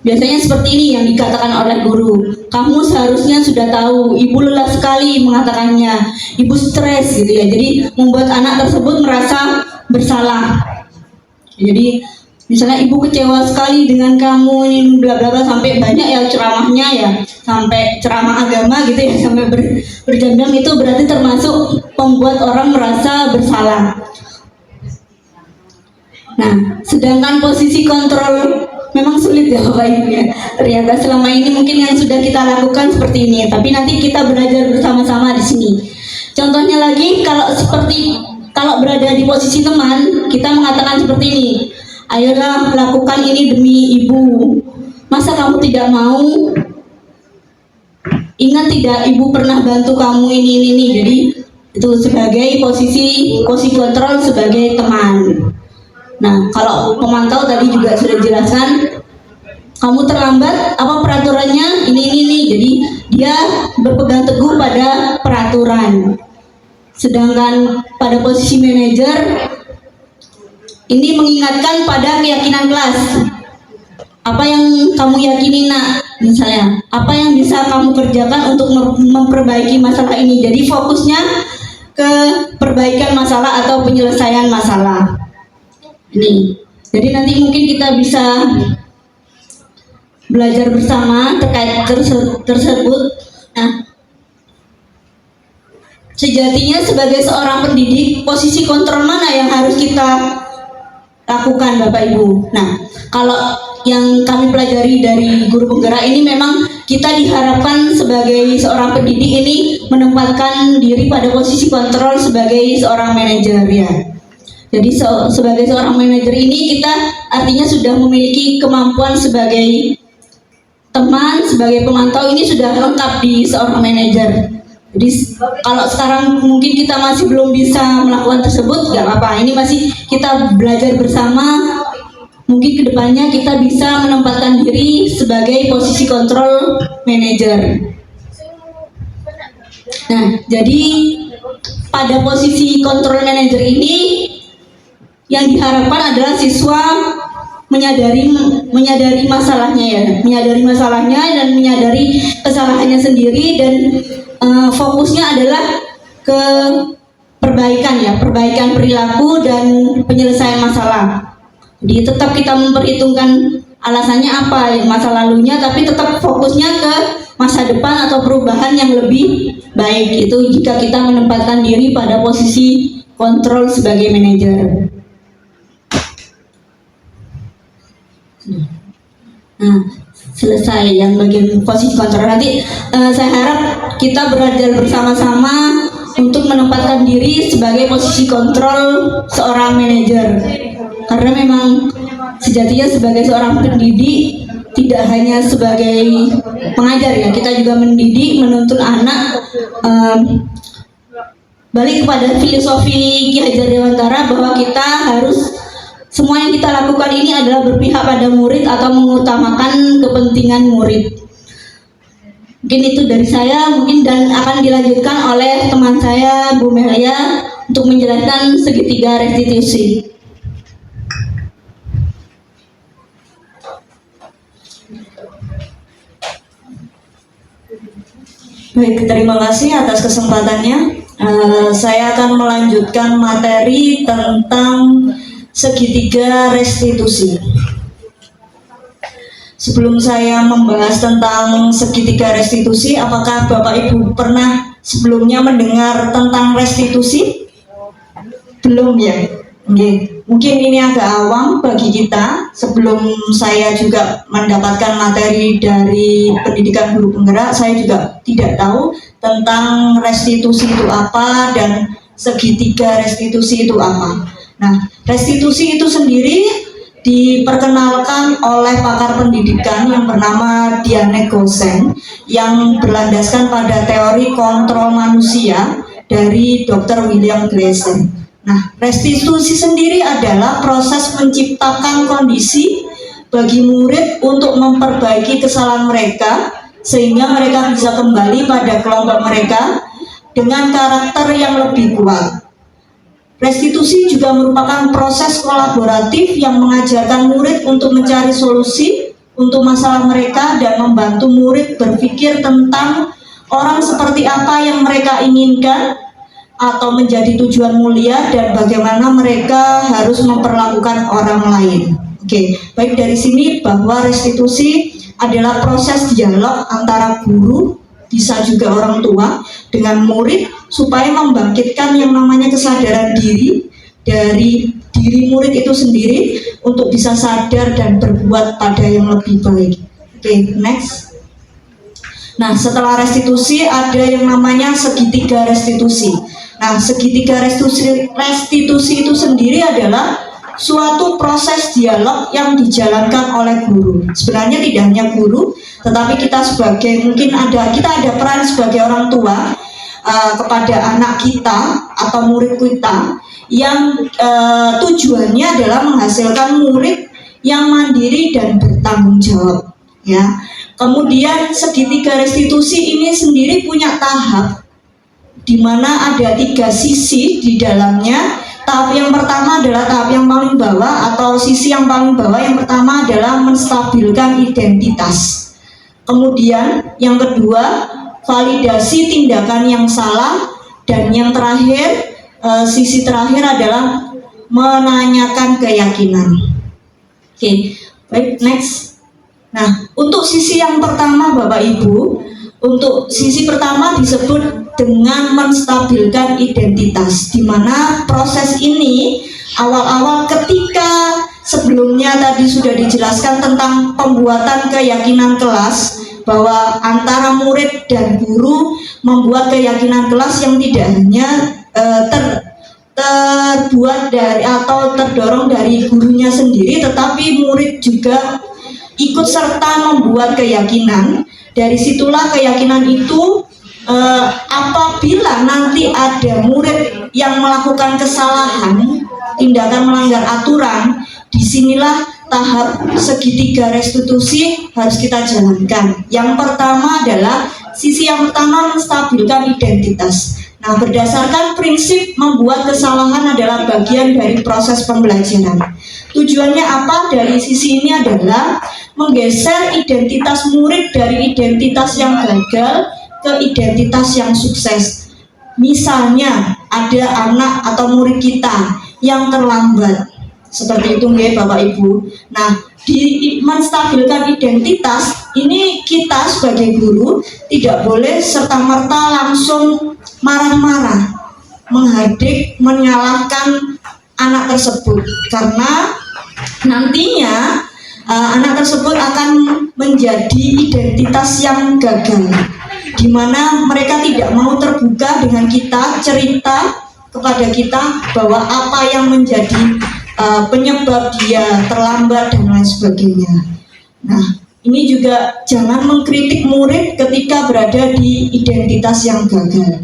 biasanya seperti ini yang dikatakan oleh guru. Kamu seharusnya sudah tahu, ibu lelah sekali mengatakannya, ibu stres gitu ya. Jadi membuat anak tersebut merasa bersalah. Jadi misalnya ibu kecewa sekali dengan kamu ini bla bla bla, sampai banyak ya ceramahnya ya, sampai ceramah agama gitu ya, sampai berjam-jam. Itu berarti termasuk membuat orang merasa bersalah. Nah, sedangkan posisi kontrol memang sulit ya Bapak Ibu ya. Ternyata selama ini mungkin yang sudah kita lakukan seperti ini, tapi nanti kita belajar bersama-sama di sini. Contohnya lagi, kalau berada di posisi teman, kita mengatakan seperti ini, ayolah lakukan ini demi ibu. Masa kamu tidak mau? Ingat tidak, ibu pernah bantu kamu ini. Jadi itu sebagai posisi kontrol sebagai teman. Nah, kalau pemantau tadi juga sudah dijelaskan, kamu terlambat, apa peraturannya? Ini. Jadi dia berpegang teguh pada peraturan. Sedangkan pada posisi manajer, ini mengingatkan pada keyakinan kelas. Apa yang kamu yakini nak? Misalnya, apa yang bisa kamu kerjakan untuk memperbaiki masalah ini? Jadi fokusnya ke perbaikan masalah atau penyelesaian masalah. Ini. Jadi nanti mungkin kita bisa belajar bersama terkait tersebut. Nah, sejatinya sebagai seorang pendidik, posisi kontrol mana yang harus kita lakukan Bapak Ibu? Nah, kalau yang kami pelajari dari guru penggerak ini, memang kita diharapkan sebagai seorang pendidik ini menempatkan diri pada posisi kontrol sebagai seorang manajer ya. Jadi sebagai seorang manajer ini kita artinya sudah memiliki kemampuan sebagai teman, sebagai pemantau, ini sudah lengkap di seorang manajer. Jadi kalau sekarang mungkin kita masih belum bisa melakukan tersebut, nggak apa-apa. Ini masih kita belajar bersama. Mungkin kedepannya kita bisa menempatkan diri sebagai posisi kontrol manager. Nah, jadi pada posisi kontrol manager ini yang diharapkan adalah siswa menyadari masalahnya ya, menyadari masalahnya dan menyadari kesalahannya sendiri, dan fokusnya adalah ke perbaikan ya, perbaikan perilaku dan penyelesaian masalah. Jadi tetap kita memperhitungkan alasannya apa masa lalunya, tapi tetap fokusnya ke masa depan atau perubahan yang lebih baik. Itu jika kita menempatkan diri pada posisi kontrol sebagai manajer. Nah, selesai yang bagian posisi kontrol. Nanti saya harap kita belajar bersama-sama untuk menempatkan diri sebagai posisi kontrol seorang manajer. Karena memang sejatinya sebagai seorang pendidik tidak hanya sebagai pengajar ya, kita juga mendidik, menuntun anak. Balik kepada filosofi Ki Hajar Dewantara bahwa kita harus, semua yang kita lakukan ini adalah berpihak pada murid atau mengutamakan kepentingan murid. Mungkin itu dari saya, mungkin, dan akan dilanjutkan oleh teman saya Bu Melia untuk menjelaskan segitiga restitusi. Baik, terima kasih atas kesempatannya. Saya akan melanjutkan materi tentang segitiga restitusi. Sebelum saya membahas tentang segitiga restitusi, apakah Bapak Ibu pernah sebelumnya mendengar tentang restitusi? Belum ya? Oke. Mungkin ini agak awam bagi kita. Sebelum saya juga mendapatkan materi dari pendidikan guru penggerak, saya juga tidak tahu tentang restitusi itu apa dan segitiga restitusi itu apa. Nah, restitusi itu sendiri diperkenalkan oleh pakar pendidikan yang bernama Diane Goosen, yang berlandaskan pada teori kontrol manusia dari Dr. William Glasser. Nah, restitusi sendiri adalah proses menciptakan kondisi bagi murid untuk memperbaiki kesalahan mereka sehingga mereka bisa kembali pada kelompok mereka dengan karakter yang lebih kuat. Restitusi juga merupakan proses kolaboratif yang mengajarkan murid untuk mencari solusi untuk masalah mereka dan membantu murid berpikir tentang orang seperti apa yang mereka inginkan atau menjadi tujuan mulia dan bagaimana mereka harus memperlakukan orang lain. Oke, baik, dari sini bahwa restitusi adalah proses dialog antara guru, bisa juga orang tua, dengan murid supaya membangkitkan yang namanya kesadaran diri dari diri murid itu sendiri untuk bisa sadar dan berbuat pada yang lebih baik. Oke, next. Nah, setelah restitusi ada yang namanya segitiga restitusi. Nah, segitiga restitusi itu sendiri adalah suatu proses dialog yang dijalankan oleh guru. Sebenarnya tidak hanya guru, tetapi kita kita ada peran sebagai orang tua kepada anak kita atau murid kita yang tujuannya adalah menghasilkan murid yang mandiri dan bertanggung jawab. Ya. Kemudian segitiga restitusi ini sendiri punya tahap, di mana ada 3 sisi di dalamnya. Tahap yang pertama adalah tahap yang paling bawah atau sisi yang paling bawah. Yang pertama adalah menstabilkan identitas. Kemudian yang kedua, validasi tindakan yang salah. Dan yang terakhir, sisi terakhir adalah menanyakan keyakinan. Oke, baik, next. Nah, untuk sisi yang pertama Bapak Ibu, untuk sisi pertama disebut dengan menstabilkan identitas, di mana proses ini awal-awal ketika sebelumnya tadi sudah dijelaskan tentang pembuatan keyakinan kelas, bahwa antara murid dan guru membuat keyakinan kelas yang tidak hanya terbuat dari atau terdorong dari gurunya sendiri, tetapi murid juga ikut serta membuat keyakinan. Dari situlah keyakinan itu apabila nanti ada murid yang melakukan kesalahan, tindakan melanggar aturan, disinilah tahap segitiga restitusi harus kita jalankan. Yang pertama adalah sisi yang pertama menstabilkan identitas. Nah, berdasarkan prinsip membuat kesalahan adalah bagian dari proses pembelajaran. Tujuannya apa? Dari sisi ini adalah menggeser identitas murid dari identitas yang gagal ke identitas yang sukses. Misalnya ada anak atau murid kita yang terlambat, seperti itu nggih Bapak Ibu. Nah, di menstabilkan identitas ini kita sebagai guru tidak boleh serta-merta langsung marah-marah, menghadik, menyalahkan anak tersebut, karena nantinya anak tersebut akan menjadi identitas yang gagal, di mana mereka tidak mau terbuka dengan kita, cerita kepada kita bahwa apa yang menjadi penyebab dia terlambat dan lain sebagainya. Nah, ini juga jangan mengkritik murid ketika berada di identitas yang gagal.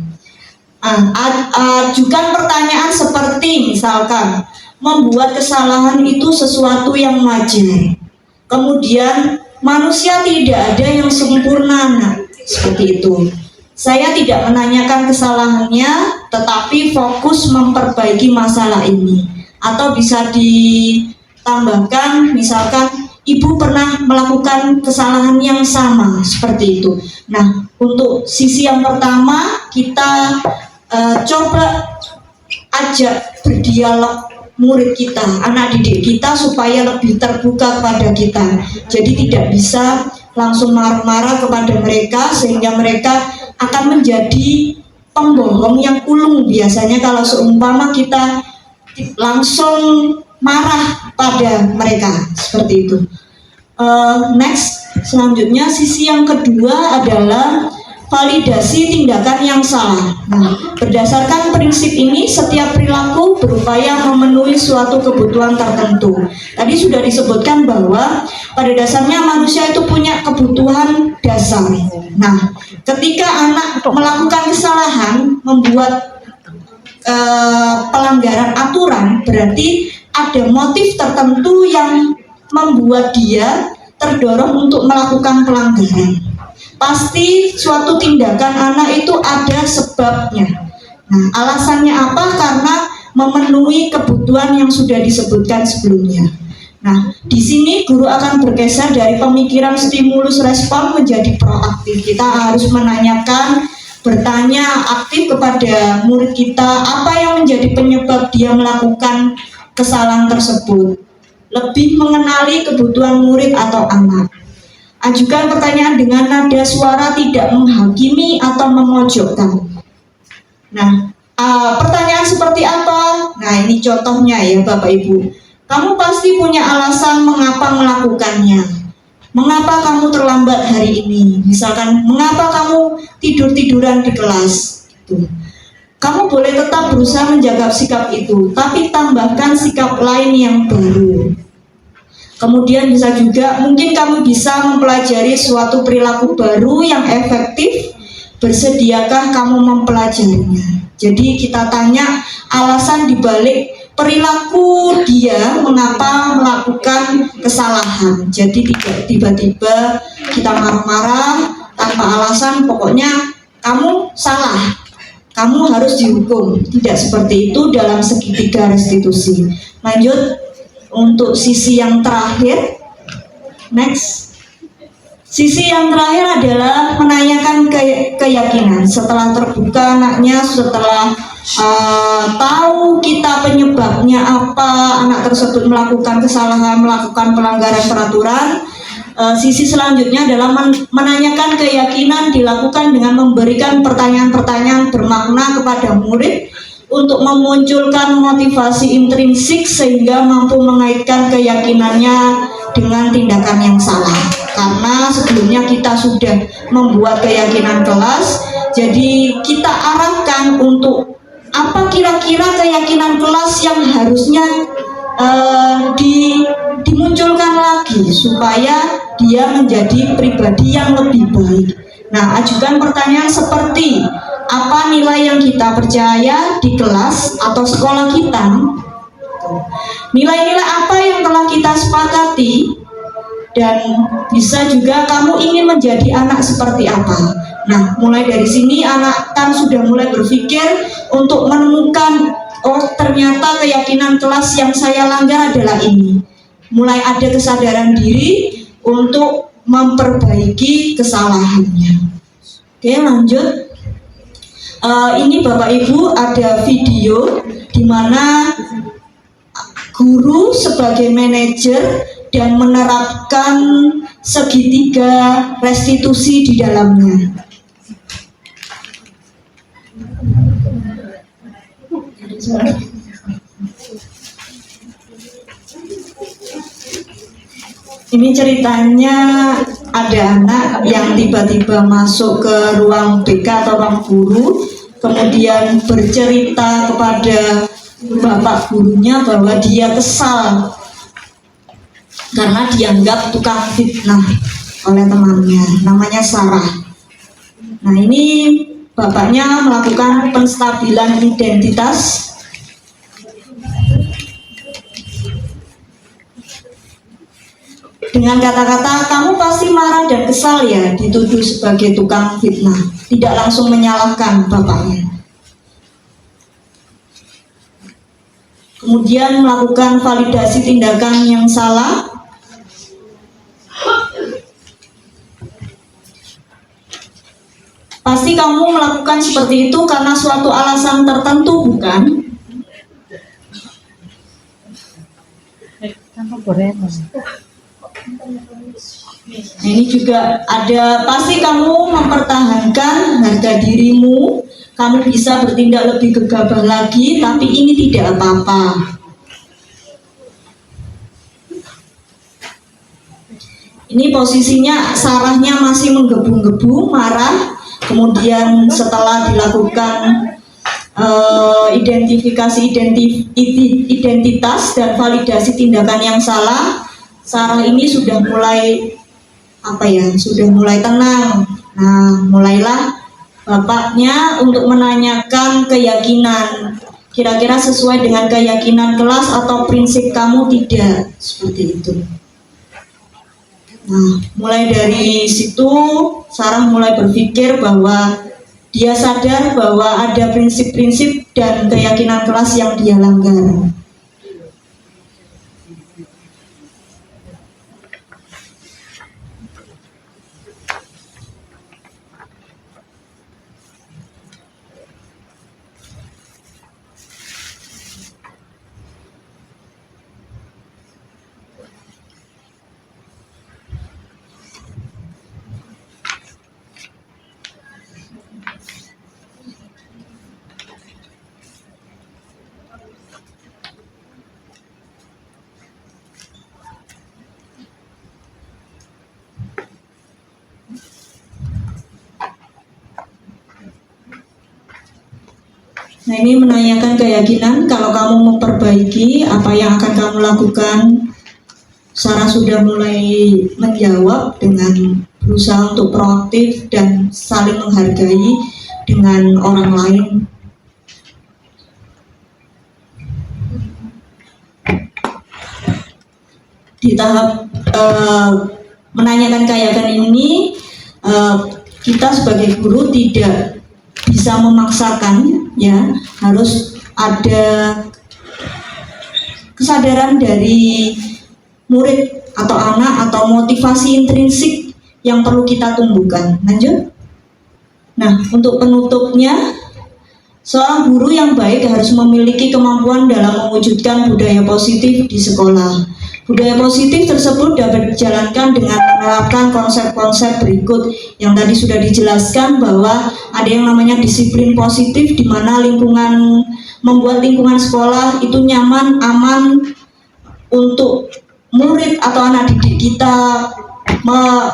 Ajukan pertanyaan seperti misalkan, membuat kesalahan itu sesuatu yang wajar. Kemudian manusia tidak ada yang sempurna, seperti itu. Saya tidak menanyakan kesalahannya, tetapi fokus memperbaiki masalah ini. Atau bisa ditambahkan, misalkan ibu pernah melakukan kesalahan yang sama, seperti itu. Nah, untuk sisi yang pertama kita coba ajak berdialog murid kita, anak didik kita, supaya lebih terbuka kepada kita. Jadi tidak bisa langsung marah-marah kepada mereka, sehingga mereka akan menjadi pembohong yang ulung. Biasanya kalau seumpama kita langsung marah pada mereka, seperti itu. Next, selanjutnya sisi yang kedua adalah validasi tindakan yang salah. Nah, berdasarkan prinsip ini, setiap perilaku berupaya memenuhi suatu kebutuhan tertentu. Tadi sudah disebutkan bahwa pada dasarnya manusia itu punya kebutuhan dasar. Nah, ketika anak melakukan kesalahan, membuat pelanggaran aturan, berarti ada motif tertentu yang membuat dia terdorong untuk melakukan pelanggaran. Pasti suatu tindakan anak itu ada sebabnya. Nah, alasannya apa? Karena memenuhi kebutuhan yang sudah disebutkan sebelumnya. Nah, di sini guru akan bergeser dari pemikiran stimulus respon menjadi proaktif. Kita harus menanyakan, bertanya aktif kepada murid kita, apa yang menjadi penyebab dia melakukan kesalahan tersebut. Lebih mengenali kebutuhan murid atau anak. Ajukan pertanyaan dengan nada suara tidak menghakimi atau memojokkan. Nah, pertanyaan seperti apa? Nah, ini contohnya ya Bapak Ibu. Kamu pasti punya alasan mengapa melakukannya. Mengapa kamu terlambat hari ini? Misalkan, mengapa kamu tidur-tiduran di kelas? Gitu. Kamu boleh tetap berusaha menjaga sikap itu, tapi tambahkan sikap lain yang baru. Kemudian bisa juga, mungkin kamu bisa mempelajari suatu perilaku baru yang efektif. Bersediakah kamu mempelajarinya? Jadi kita tanya alasan dibalik perilaku dia mengapa melakukan kesalahan. Jadi tidak tiba-tiba kita marah-marah tanpa alasan, pokoknya kamu salah, kamu harus dihukum. Tidak seperti itu dalam segitiga restitusi. Lanjut untuk sisi yang terakhir. Next, Sisi yang terakhir adalah menanyakan keyakinan. Setelah terbuka anaknya, setelah tahu kita penyebabnya apa, anak tersebut melakukan kesalahan, melakukan pelanggaran peraturan, sisi selanjutnya adalah menanyakan keyakinan dilakukan dengan memberikan pertanyaan-pertanyaan bermakna kepada murid untuk memunculkan motivasi intrinsik sehingga mampu mengaitkan keyakinannya dengan tindakan yang salah. Karena sebelumnya kita sudah membuat keyakinan kelas, jadi kita arahkan untuk apa kira-kira keyakinan kelas yang harusnya dimunculkan lagi supaya dia menjadi pribadi yang lebih baik. Nah, ajukan pertanyaan seperti apa nilai yang kita percaya di kelas atau sekolah kita, nilai-nilai apa yang telah kita sepakati, dan bisa juga kamu ingin menjadi anak seperti apa. Nah, mulai dari sini anak kan sudah mulai berpikir untuk menemukan, oh ternyata keyakinan kelas yang saya langgar adalah ini. Mulai ada kesadaran diri untuk memperbaiki kesalahannya. Oke, lanjut. Ini Bapak Ibu ada video di mana guru sebagai manajer dan menerapkan segitiga restitusi di dalamnya. Ini ceritanya ada anak yang tiba-tiba masuk ke ruang BK atau ruang guru, kemudian bercerita kepada bapak gurunya bahwa dia kesal karena dianggap tukang fitnah oleh temannya, namanya Sarah. Nah, ini bapaknya melakukan penstabilan identitas dengan kata-kata, kamu pasti marah dan kesal ya dituduh sebagai tukang fitnah. Tidak langsung menyalahkan bapaknya. Kemudian melakukan validasi tindakan yang salah. Pasti kamu melakukan seperti itu karena suatu alasan tertentu, bukan? Nah, ini juga ada, pasti kamu mempertahankan harga dirimu, kamu bisa bertindak lebih gegabah lagi, tapi ini tidak apa-apa. Ini posisinya Sarahnya masih menggebu-gebu, marah. Kemudian setelah dilakukan identifikasi identitas dan validasi tindakan yang salah, Sarah ini sudah mulai sudah mulai tenang. Nah, mulailah bapaknya untuk menanyakan keyakinan, kira-kira sesuai dengan keyakinan kelas atau prinsip kamu tidak, seperti itu. Nah, mulai dari situ Sarah mulai berpikir bahwa dia sadar bahwa ada prinsip-prinsip dan keyakinan kelas yang dia langgar. Nah, ini menanyakan keyakinan, kalau kamu memperbaiki, apa yang akan kamu lakukan? Sarah sudah mulai menjawab dengan berusaha untuk proaktif dan saling menghargai dengan orang lain. Di tahap menanyakan keyakinan ini, kita sebagai guru tidak bisa memaksakan, ya, harus ada kesadaran dari murid atau anak atau motivasi intrinsik yang perlu kita tumbuhkan. Lanjut. Nah, untuk penutupnya, seorang guru yang baik harus memiliki kemampuan dalam mewujudkan budaya positif di sekolah. Budaya positif tersebut dapat dijalankan dengan menerapkan konsep-konsep berikut yang tadi sudah dijelaskan, bahwa ada yang namanya disiplin positif, di mana lingkungan membuat lingkungan sekolah itu nyaman, aman untuk murid atau anak didik kita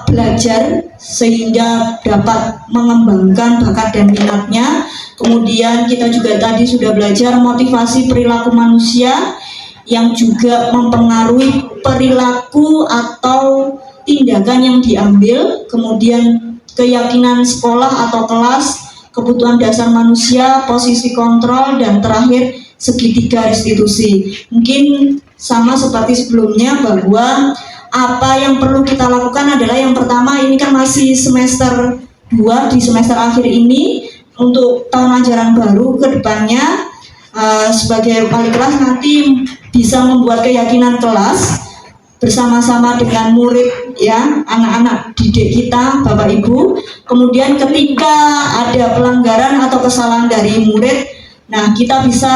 belajar sehingga dapat mengembangkan bakat dan minatnya. Kemudian kita juga tadi sudah belajar motivasi perilaku manusia yang juga mempengaruhi perilaku atau tindakan yang diambil. Kemudian keyakinan sekolah atau kelas, kebutuhan dasar manusia, posisi kontrol, dan terakhir segitiga restitusi. Mungkin sama seperti sebelumnya, bahwa apa yang perlu kita lakukan adalah yang pertama, ini kan masih semester 2, di semester akhir ini, untuk tahun ajaran baru ke depannya, sebagai wali kelas nanti bisa membuat keyakinan kelas bersama-sama dengan murid, ya, anak-anak didik kita, Bapak Ibu. Kemudian ketika ada pelanggaran atau kesalahan dari murid, nah kita bisa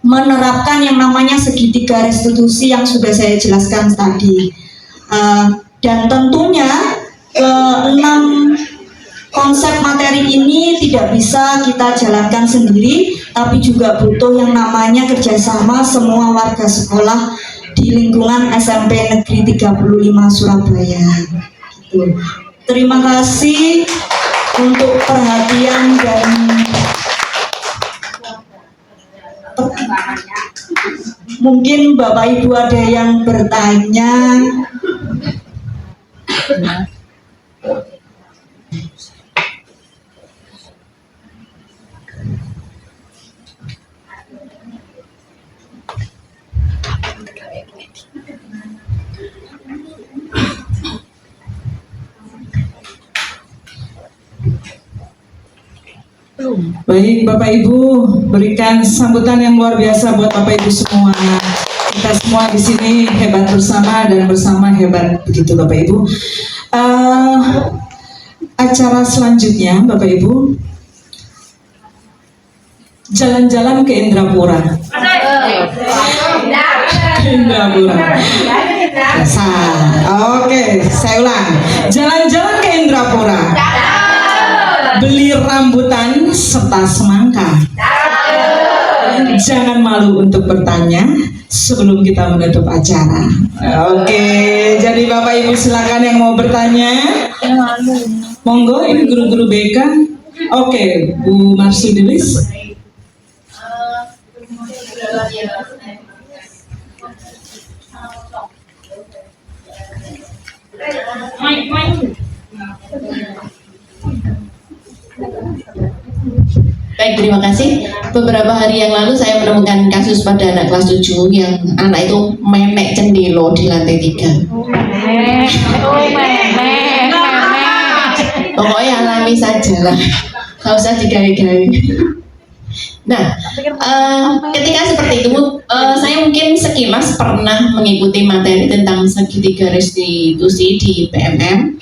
menerapkan yang namanya segitiga restitusi yang sudah saya jelaskan tadi. Dan tentunya keenam konsep materi ini tidak bisa kita jalankan sendiri, tapi juga butuh yang namanya kerjasama semua warga sekolah di lingkungan SMP Negeri 35 Surabaya. Gitu. Terima kasih untuk perhatian dan mungkin Bapak Ibu ada yang bertanya. Baik Bapak Ibu, berikan sambutan yang luar biasa buat Bapak Ibu semua. Kita semua di sini hebat bersama dan bersama hebat, begitu Bapak Ibu. Acara selanjutnya Bapak Ibu, jalan-jalan ke Indrapura. Indrapura. Oke, saya ulang. Jalan-jalan ke Indrapura. Beli rambutan serta semangka. Jangan malu untuk bertanya sebelum kita menutup acara. Oke, jadi Bapak Ibu silakan yang mau bertanya. Monggo, ini guru-guru BK. Oke, Bu Marsudilis. Baik, terima kasih. Beberapa hari yang lalu saya menemukan kasus pada anak kelas 7 yang anak itu memek cendelo di lantai 3. Pokoknya alami saja lah, nggak usah digawe-gawe. Nah, ketika seperti itu, saya mungkin sekilas pernah mengikuti materi tentang segitiga restitusi di PMM.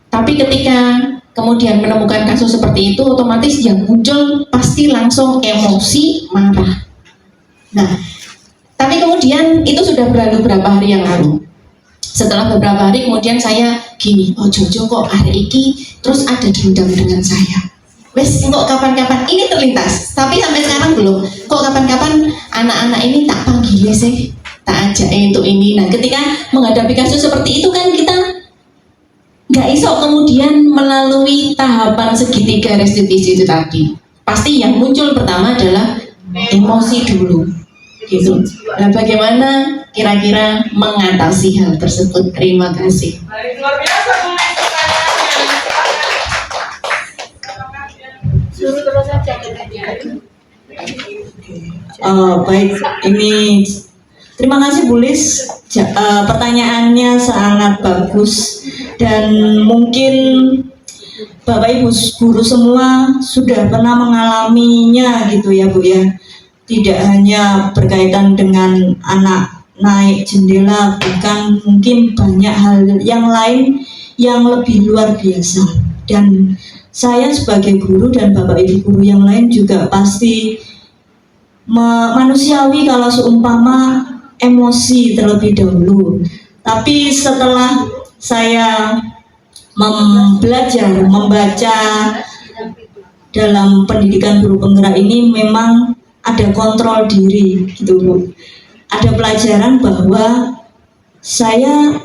Tapi ketika kemudian menemukan kasus seperti itu, otomatis yang muncul pasti langsung emosi, marah. Nah, tapi kemudian itu sudah berlalu beberapa hari yang lalu. Setelah beberapa hari kemudian saya gini, oh Jojo kok hari ini terus ada dendam dengan saya. Wes, kok kapan-kapan ini terlintas, tapi sampai sekarang belum. Kok kapan-kapan anak-anak ini tak panggil sih, tak ajak untuk ini. Nah, ketika menghadapi kasus seperti itu kan kita nggak iso kemudian melalui tahapan segitiga restitusi itu tadi. Pasti yang muncul pertama adalah emosi dulu, gitu. Nah, bagaimana kira-kira mengatasi hal tersebut? Terima kasih. Baik, ini terima kasih Bu Lis. Pertanyaannya sangat bagus dan mungkin Bapak Ibu guru semua sudah pernah mengalaminya gitu ya Bu ya. Tidak hanya berkaitan dengan anak naik jendela, bukan, mungkin banyak hal yang lain yang lebih luar biasa. Dan saya sebagai guru dan Bapak Ibu guru yang lain juga pasti manusiawi kalau seumpama emosi terlebih dahulu. Tapi setelah saya belajar membaca dalam pendidikan guru penggerak ini, memang ada kontrol diri gitu loh. Ada pelajaran bahwa saya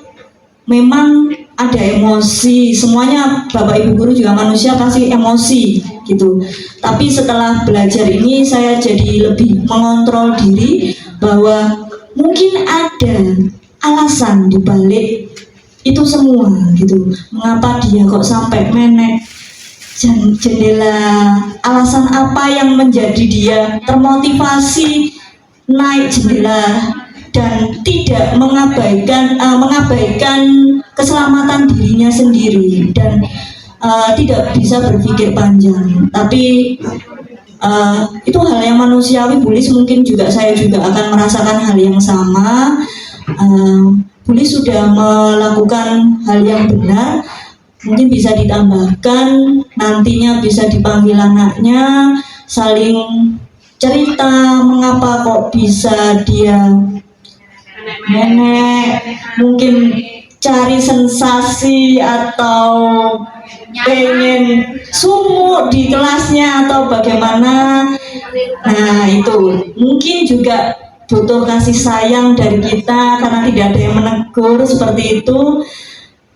memang ada emosi. Semuanya Bapak Ibu guru juga manusia pasti emosi gitu. Tapi setelah belajar ini saya jadi lebih mengontrol diri bahwa mungkin ada alasan dibalik itu semua gitu. Mengapa dia kok sampai menek jendela, alasan apa yang menjadi dia termotivasi naik jendela dan tidak mengabaikan keselamatan dirinya sendiri dan tidak bisa berpikir panjang. Tapi itu hal yang manusiawi. Bulis mungkin juga saya juga akan merasakan hal yang sama. Bulis sudah melakukan hal yang benar, mungkin bisa ditambahkan, nantinya bisa dipanggil anaknya, saling cerita mengapa kok bisa dia nenek, mungkin cari sensasi atau pengen sumuk di kelasnya atau bagaimana. Nah itu mungkin juga butuh kasih sayang dari kita karena tidak ada yang menegur seperti itu.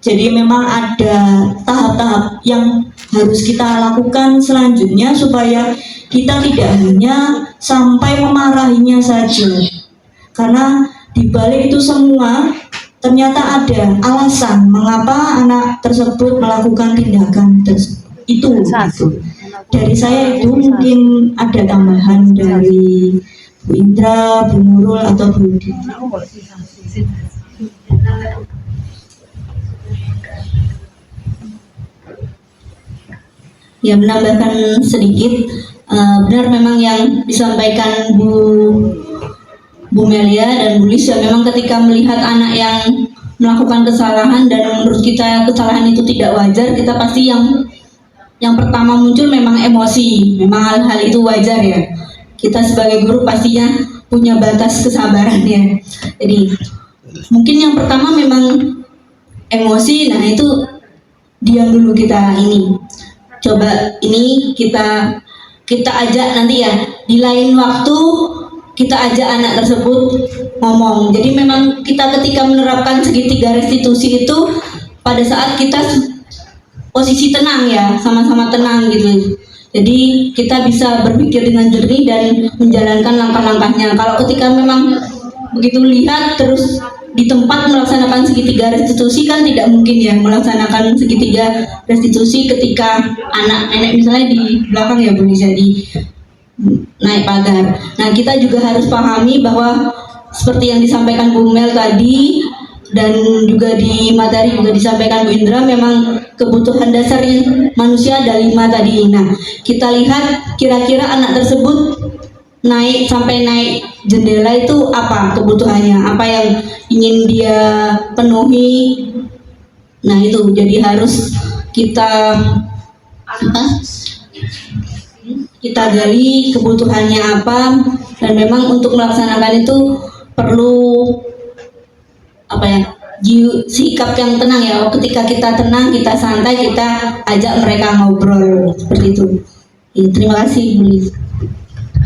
Jadi memang ada tahap-tahap yang harus kita lakukan selanjutnya supaya kita tidak hanya sampai memarahinya saja. Karena di balik itu semua ternyata ada alasan mengapa anak tersebut melakukan tindakan itu. Dari saya itu mungkin ada tambahan dari Bu Indra, Bu Nurul atau Bu Udi. Ya, menambahkan sedikit, benar memang yang disampaikan Bu Melia dan Bu Lis, ya memang ketika melihat anak yang melakukan kesalahan dan menurut kita kesalahan itu tidak wajar, kita pasti yang pertama muncul memang emosi. Memang hal-hal itu wajar ya. Kita sebagai guru pastinya punya batas kesabaran ya. Jadi mungkin yang pertama memang emosi. Nah itu diam dulu kita ini. Coba ini kita ajak nanti ya di lain waktu, kita ajak anak tersebut ngomong. Jadi memang kita ketika menerapkan segitiga restitusi itu pada saat kita posisi tenang ya, sama-sama tenang gitu. Jadi kita bisa berpikir dengan jernih dan menjalankan langkah-langkahnya. Kalau ketika memang begitu lihat terus di tempat melaksanakan segitiga restitusi kan tidak mungkin ya melaksanakan segitiga restitusi ketika anak nenek misalnya di belakang ya, boleh jadi naik pagar. Nah kita juga harus pahami bahwa seperti yang disampaikan Bu Mel tadi dan juga di materi juga disampaikan Bu Indra, memang kebutuhan dasarnya manusia ada 5 tadi. Nah kita lihat kira-kira anak tersebut sampai naik jendela itu apa kebutuhannya, apa yang ingin dia penuhi. Nah itu jadi harus kita gali kebutuhannya apa, dan memang untuk melaksanakan itu perlu sikap yang tenang ya. Ketika kita tenang, kita santai, kita ajak mereka ngobrol seperti itu. Ya, terima kasih Bu Lis.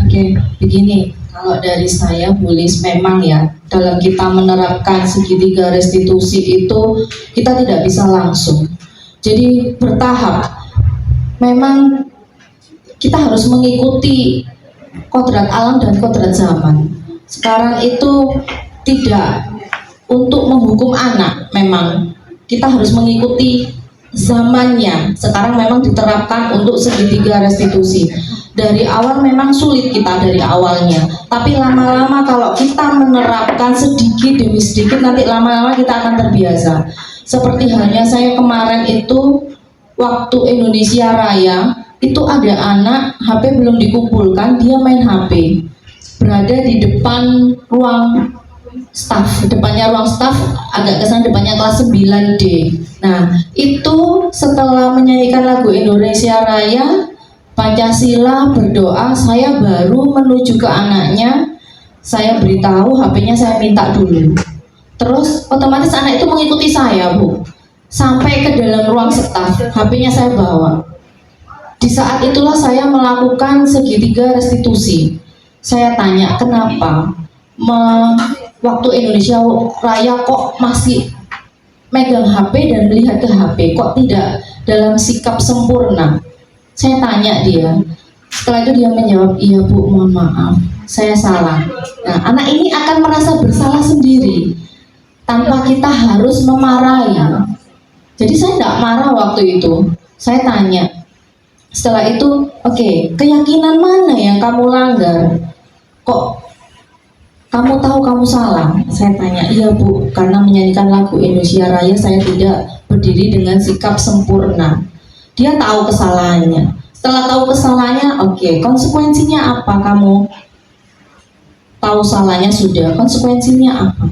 Oke, begini, kalau dari saya Bu Lis, memang ya dalam kita menerapkan segitiga restitusi itu kita tidak bisa langsung. Jadi bertahap. Memang kita harus mengikuti kodrat alam dan kodrat zaman. Sekarang itu tidak untuk menghukum anak, memang kita harus mengikuti zamannya. Sekarang memang diterapkan untuk segitiga restitusi. Dari awal memang sulit kita dari awalnya, tapi lama-lama kalau kita menerapkan sedikit demi sedikit, nanti lama-lama kita akan terbiasa. Seperti halnya saya kemarin itu waktu Indonesia Raya, itu ada anak HP belum dikumpulkan, dia main HP berada di depan ruang staff, depannya ruang staff, agak kesana depannya kelas 9D. Nah, itu setelah menyanyikan lagu Indonesia Raya, Pancasila, berdoa, saya baru menuju ke anaknya, saya beritahu HP-nya saya minta dulu. Terus otomatis anak itu mengikuti saya, Bu. Sampai ke dalam ruang staff, HP-nya saya bawa. Di saat itulah saya melakukan segitiga restitusi. Saya tanya, kenapa waktu Indonesia Raya kok masih megang HP dan melihat ke HP, kok tidak dalam sikap sempurna? Saya tanya dia. Setelah itu dia menjawab, iya Bu, mohon maaf, saya salah. Nah, anak ini akan merasa bersalah sendiri tanpa kita harus memarahi. Jadi saya tidak marah waktu itu. Saya tanya. Setelah itu, oke, keyakinan mana yang kamu langgar? Kok kamu tahu kamu salah? Saya tanya, iya Bu, karena menyanyikan lagu Indonesia Raya saya tidak berdiri dengan sikap sempurna. Dia tahu kesalahannya. Setelah tahu kesalahannya, oke, konsekuensinya apa? Kamu tahu salahnya sudah, konsekuensinya apa?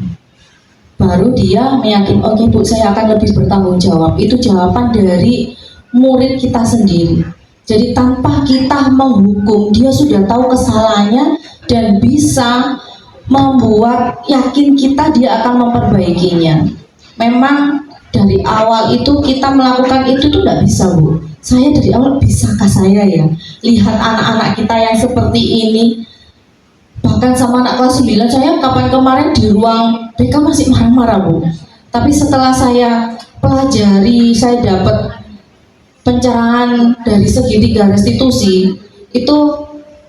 Baru dia meyakinkan, oke Bu, saya akan lebih bertanggung jawab. Itu jawaban dari murid kita sendiri. Jadi tanpa kita menghukum, dia sudah tahu kesalahannya dan bisa membuat yakin kita dia akan memperbaikinya. Memang dari awal itu kita melakukan itu tuh tidak bisa, Bu. Saya dari awal, bisakah saya ya lihat anak-anak kita yang seperti ini? Bahkan sama anak kelas 9, saya kapan kemarin di ruang BK masih marah-marah, Bu. Tapi setelah saya pelajari, saya dapat pencerahan dari segitiga restitusi, itu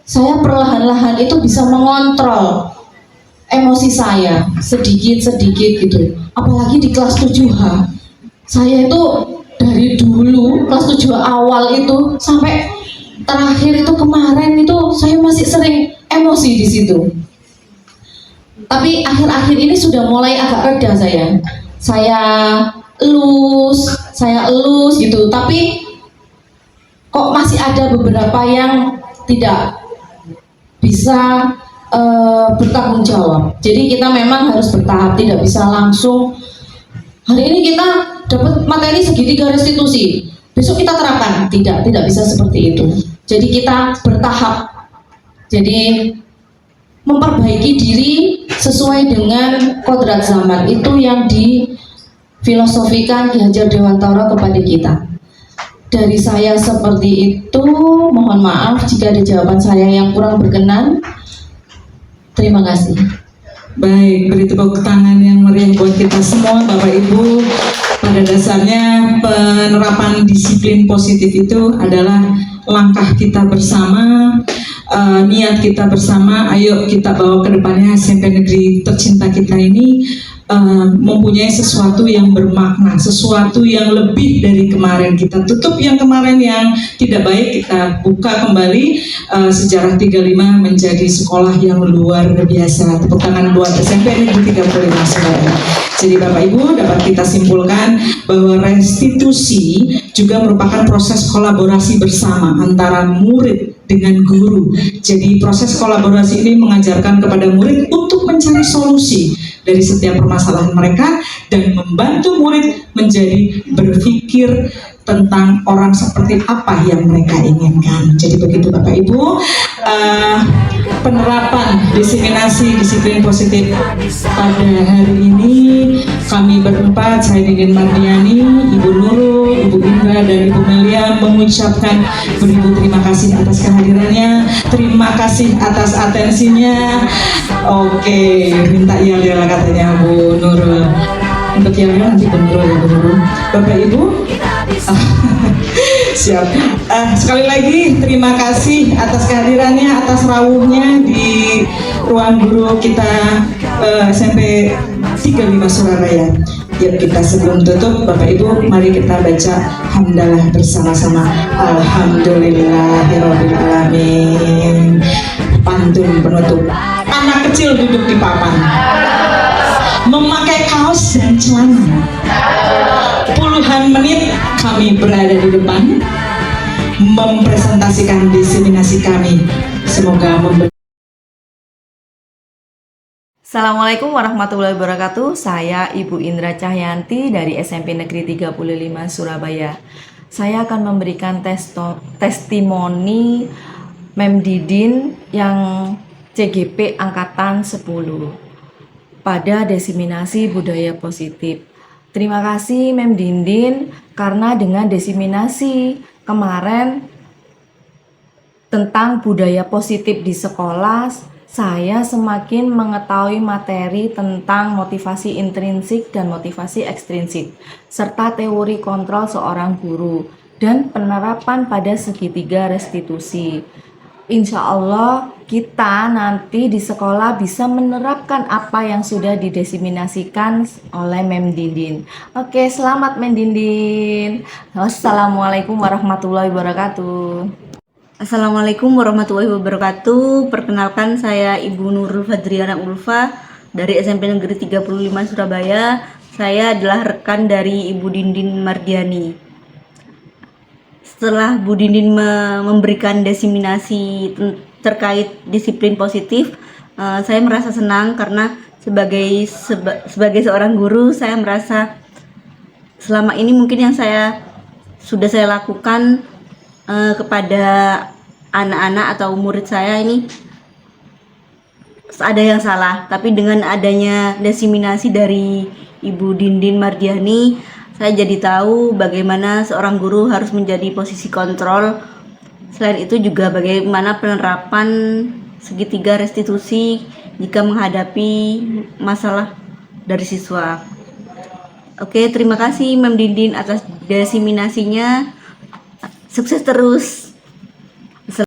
saya perlahan-lahan itu bisa mengontrol emosi saya sedikit-sedikit gitu. Apalagi di kelas 7H, saya itu dari dulu kelas 7 awal itu sampai terakhir itu kemarin itu saya masih sering emosi di situ. Tapi akhir-akhir ini sudah mulai agak reda saya elus gitu. Tapi kok masih ada beberapa yang tidak bisa bertanggung jawab. Jadi kita memang harus bertahap, tidak bisa langsung hari ini kita dapat materi segitiga restitusi, besok kita terapkan. Tidak bisa seperti itu. Jadi kita bertahap. Jadi memperbaiki diri sesuai dengan kodrat zaman, itu yang difilosofikan Ki Hajar Dewantara kepada kita. Dari saya seperti itu, mohon maaf jika ada jawaban saya yang kurang berkenan. Terima kasih. Baik, beri tepuk tangan yang meriah buat kita semua, Bapak Ibu. Pada dasarnya penerapan disiplin positif itu adalah langkah kita bersama, niat kita bersama. Ayo kita bawa ke depannya SMP negeri tercinta kita ini mempunyai sesuatu yang bermakna, sesuatu yang lebih dari kemarin. Kita tutup yang kemarin yang tidak baik, kita buka kembali sejarah 35 menjadi sekolah yang luar biasa. Tepuk tangan buat SMP Negeri 35 Surabaya. Jadi Bapak Ibu, dapat kita simpulkan bahwa restitusi juga merupakan proses kolaborasi bersama antara murid dengan guru. Jadi proses kolaborasi ini mengajarkan kepada murid untuk mencari solusi dari setiap permasalahan mereka dan membantu murid menjadi berpikir tentang orang seperti apa yang mereka inginkan. Jadi begitu Bapak Ibu, penerapan diseminasi disiplin positif pada hari ini kami berempat, saya Didin Mardiani, Ibu Nurul, Ibu Indra dan Ibu Melia mengucapkan beribu terima kasih atas kehadirannya, terima kasih atas atensinya. Oke, minta yel-yel katanya Bu Nurul. Untuk yel nanti Bu Nurul ya Bu Nurul. Bapak Ibu, siap. Sekali lagi terima kasih atas kehadirannya, atas rawuhnya di ruang guru kita SMP 35 Surabaya. Yuk kita sebelum tutup Bapak Ibu, mari kita baca hamdalah bersama-sama. Alhamdulillahirabbil alamin. Pantun penutup. Anak kecil duduk di papan, memakai kaos dan celana. Puluhan menit kami berada di depan mempresentasikan diseminasi kami. Semoga memberi Assalamualaikum warahmatullahi wabarakatuh. Saya Ibu Indra Cahyanti dari SMP Negeri 35 Surabaya. Saya akan memberikan testimoni Mem Didin yang CGP Angkatan 10 pada diseminasi budaya positif. Terima kasih Mem Didin karena dengan diseminasi kemarin tentang budaya positif di sekolah, saya semakin mengetahui materi tentang motivasi intrinsik dan motivasi ekstrinsik, serta teori kontrol seorang guru, dan penerapan pada segitiga restitusi. Insya Allah kita nanti di sekolah bisa menerapkan apa yang sudah didiseminasikan oleh Mem Didin. Oke, selamat Mem Didin. Wassalamualaikum warahmatullahi wabarakatuh. Assalamualaikum warahmatullahi wabarakatuh. Perkenalkan saya Ibu Nurul Fadriana Ulfa dari SMP Negeri 35 Surabaya. Saya adalah rekan dari Ibu Dindin Mardiani. Setelah Bu Dindin memberikan diseminasi terkait disiplin positif, saya merasa senang karena sebagai seorang guru, saya merasa selama ini mungkin yang sudah saya lakukan kepada anak-anak atau murid saya ini ada yang salah, tapi dengan adanya diseminasi dari Ibu Dindin Mardiani, saya jadi tahu bagaimana seorang guru harus menjadi posisi kontrol. Selain itu juga bagaimana penerapan segitiga restitusi jika menghadapi masalah dari siswa. Oke, terima kasih Mem Dindin atas diseminasinya. Sukses terus.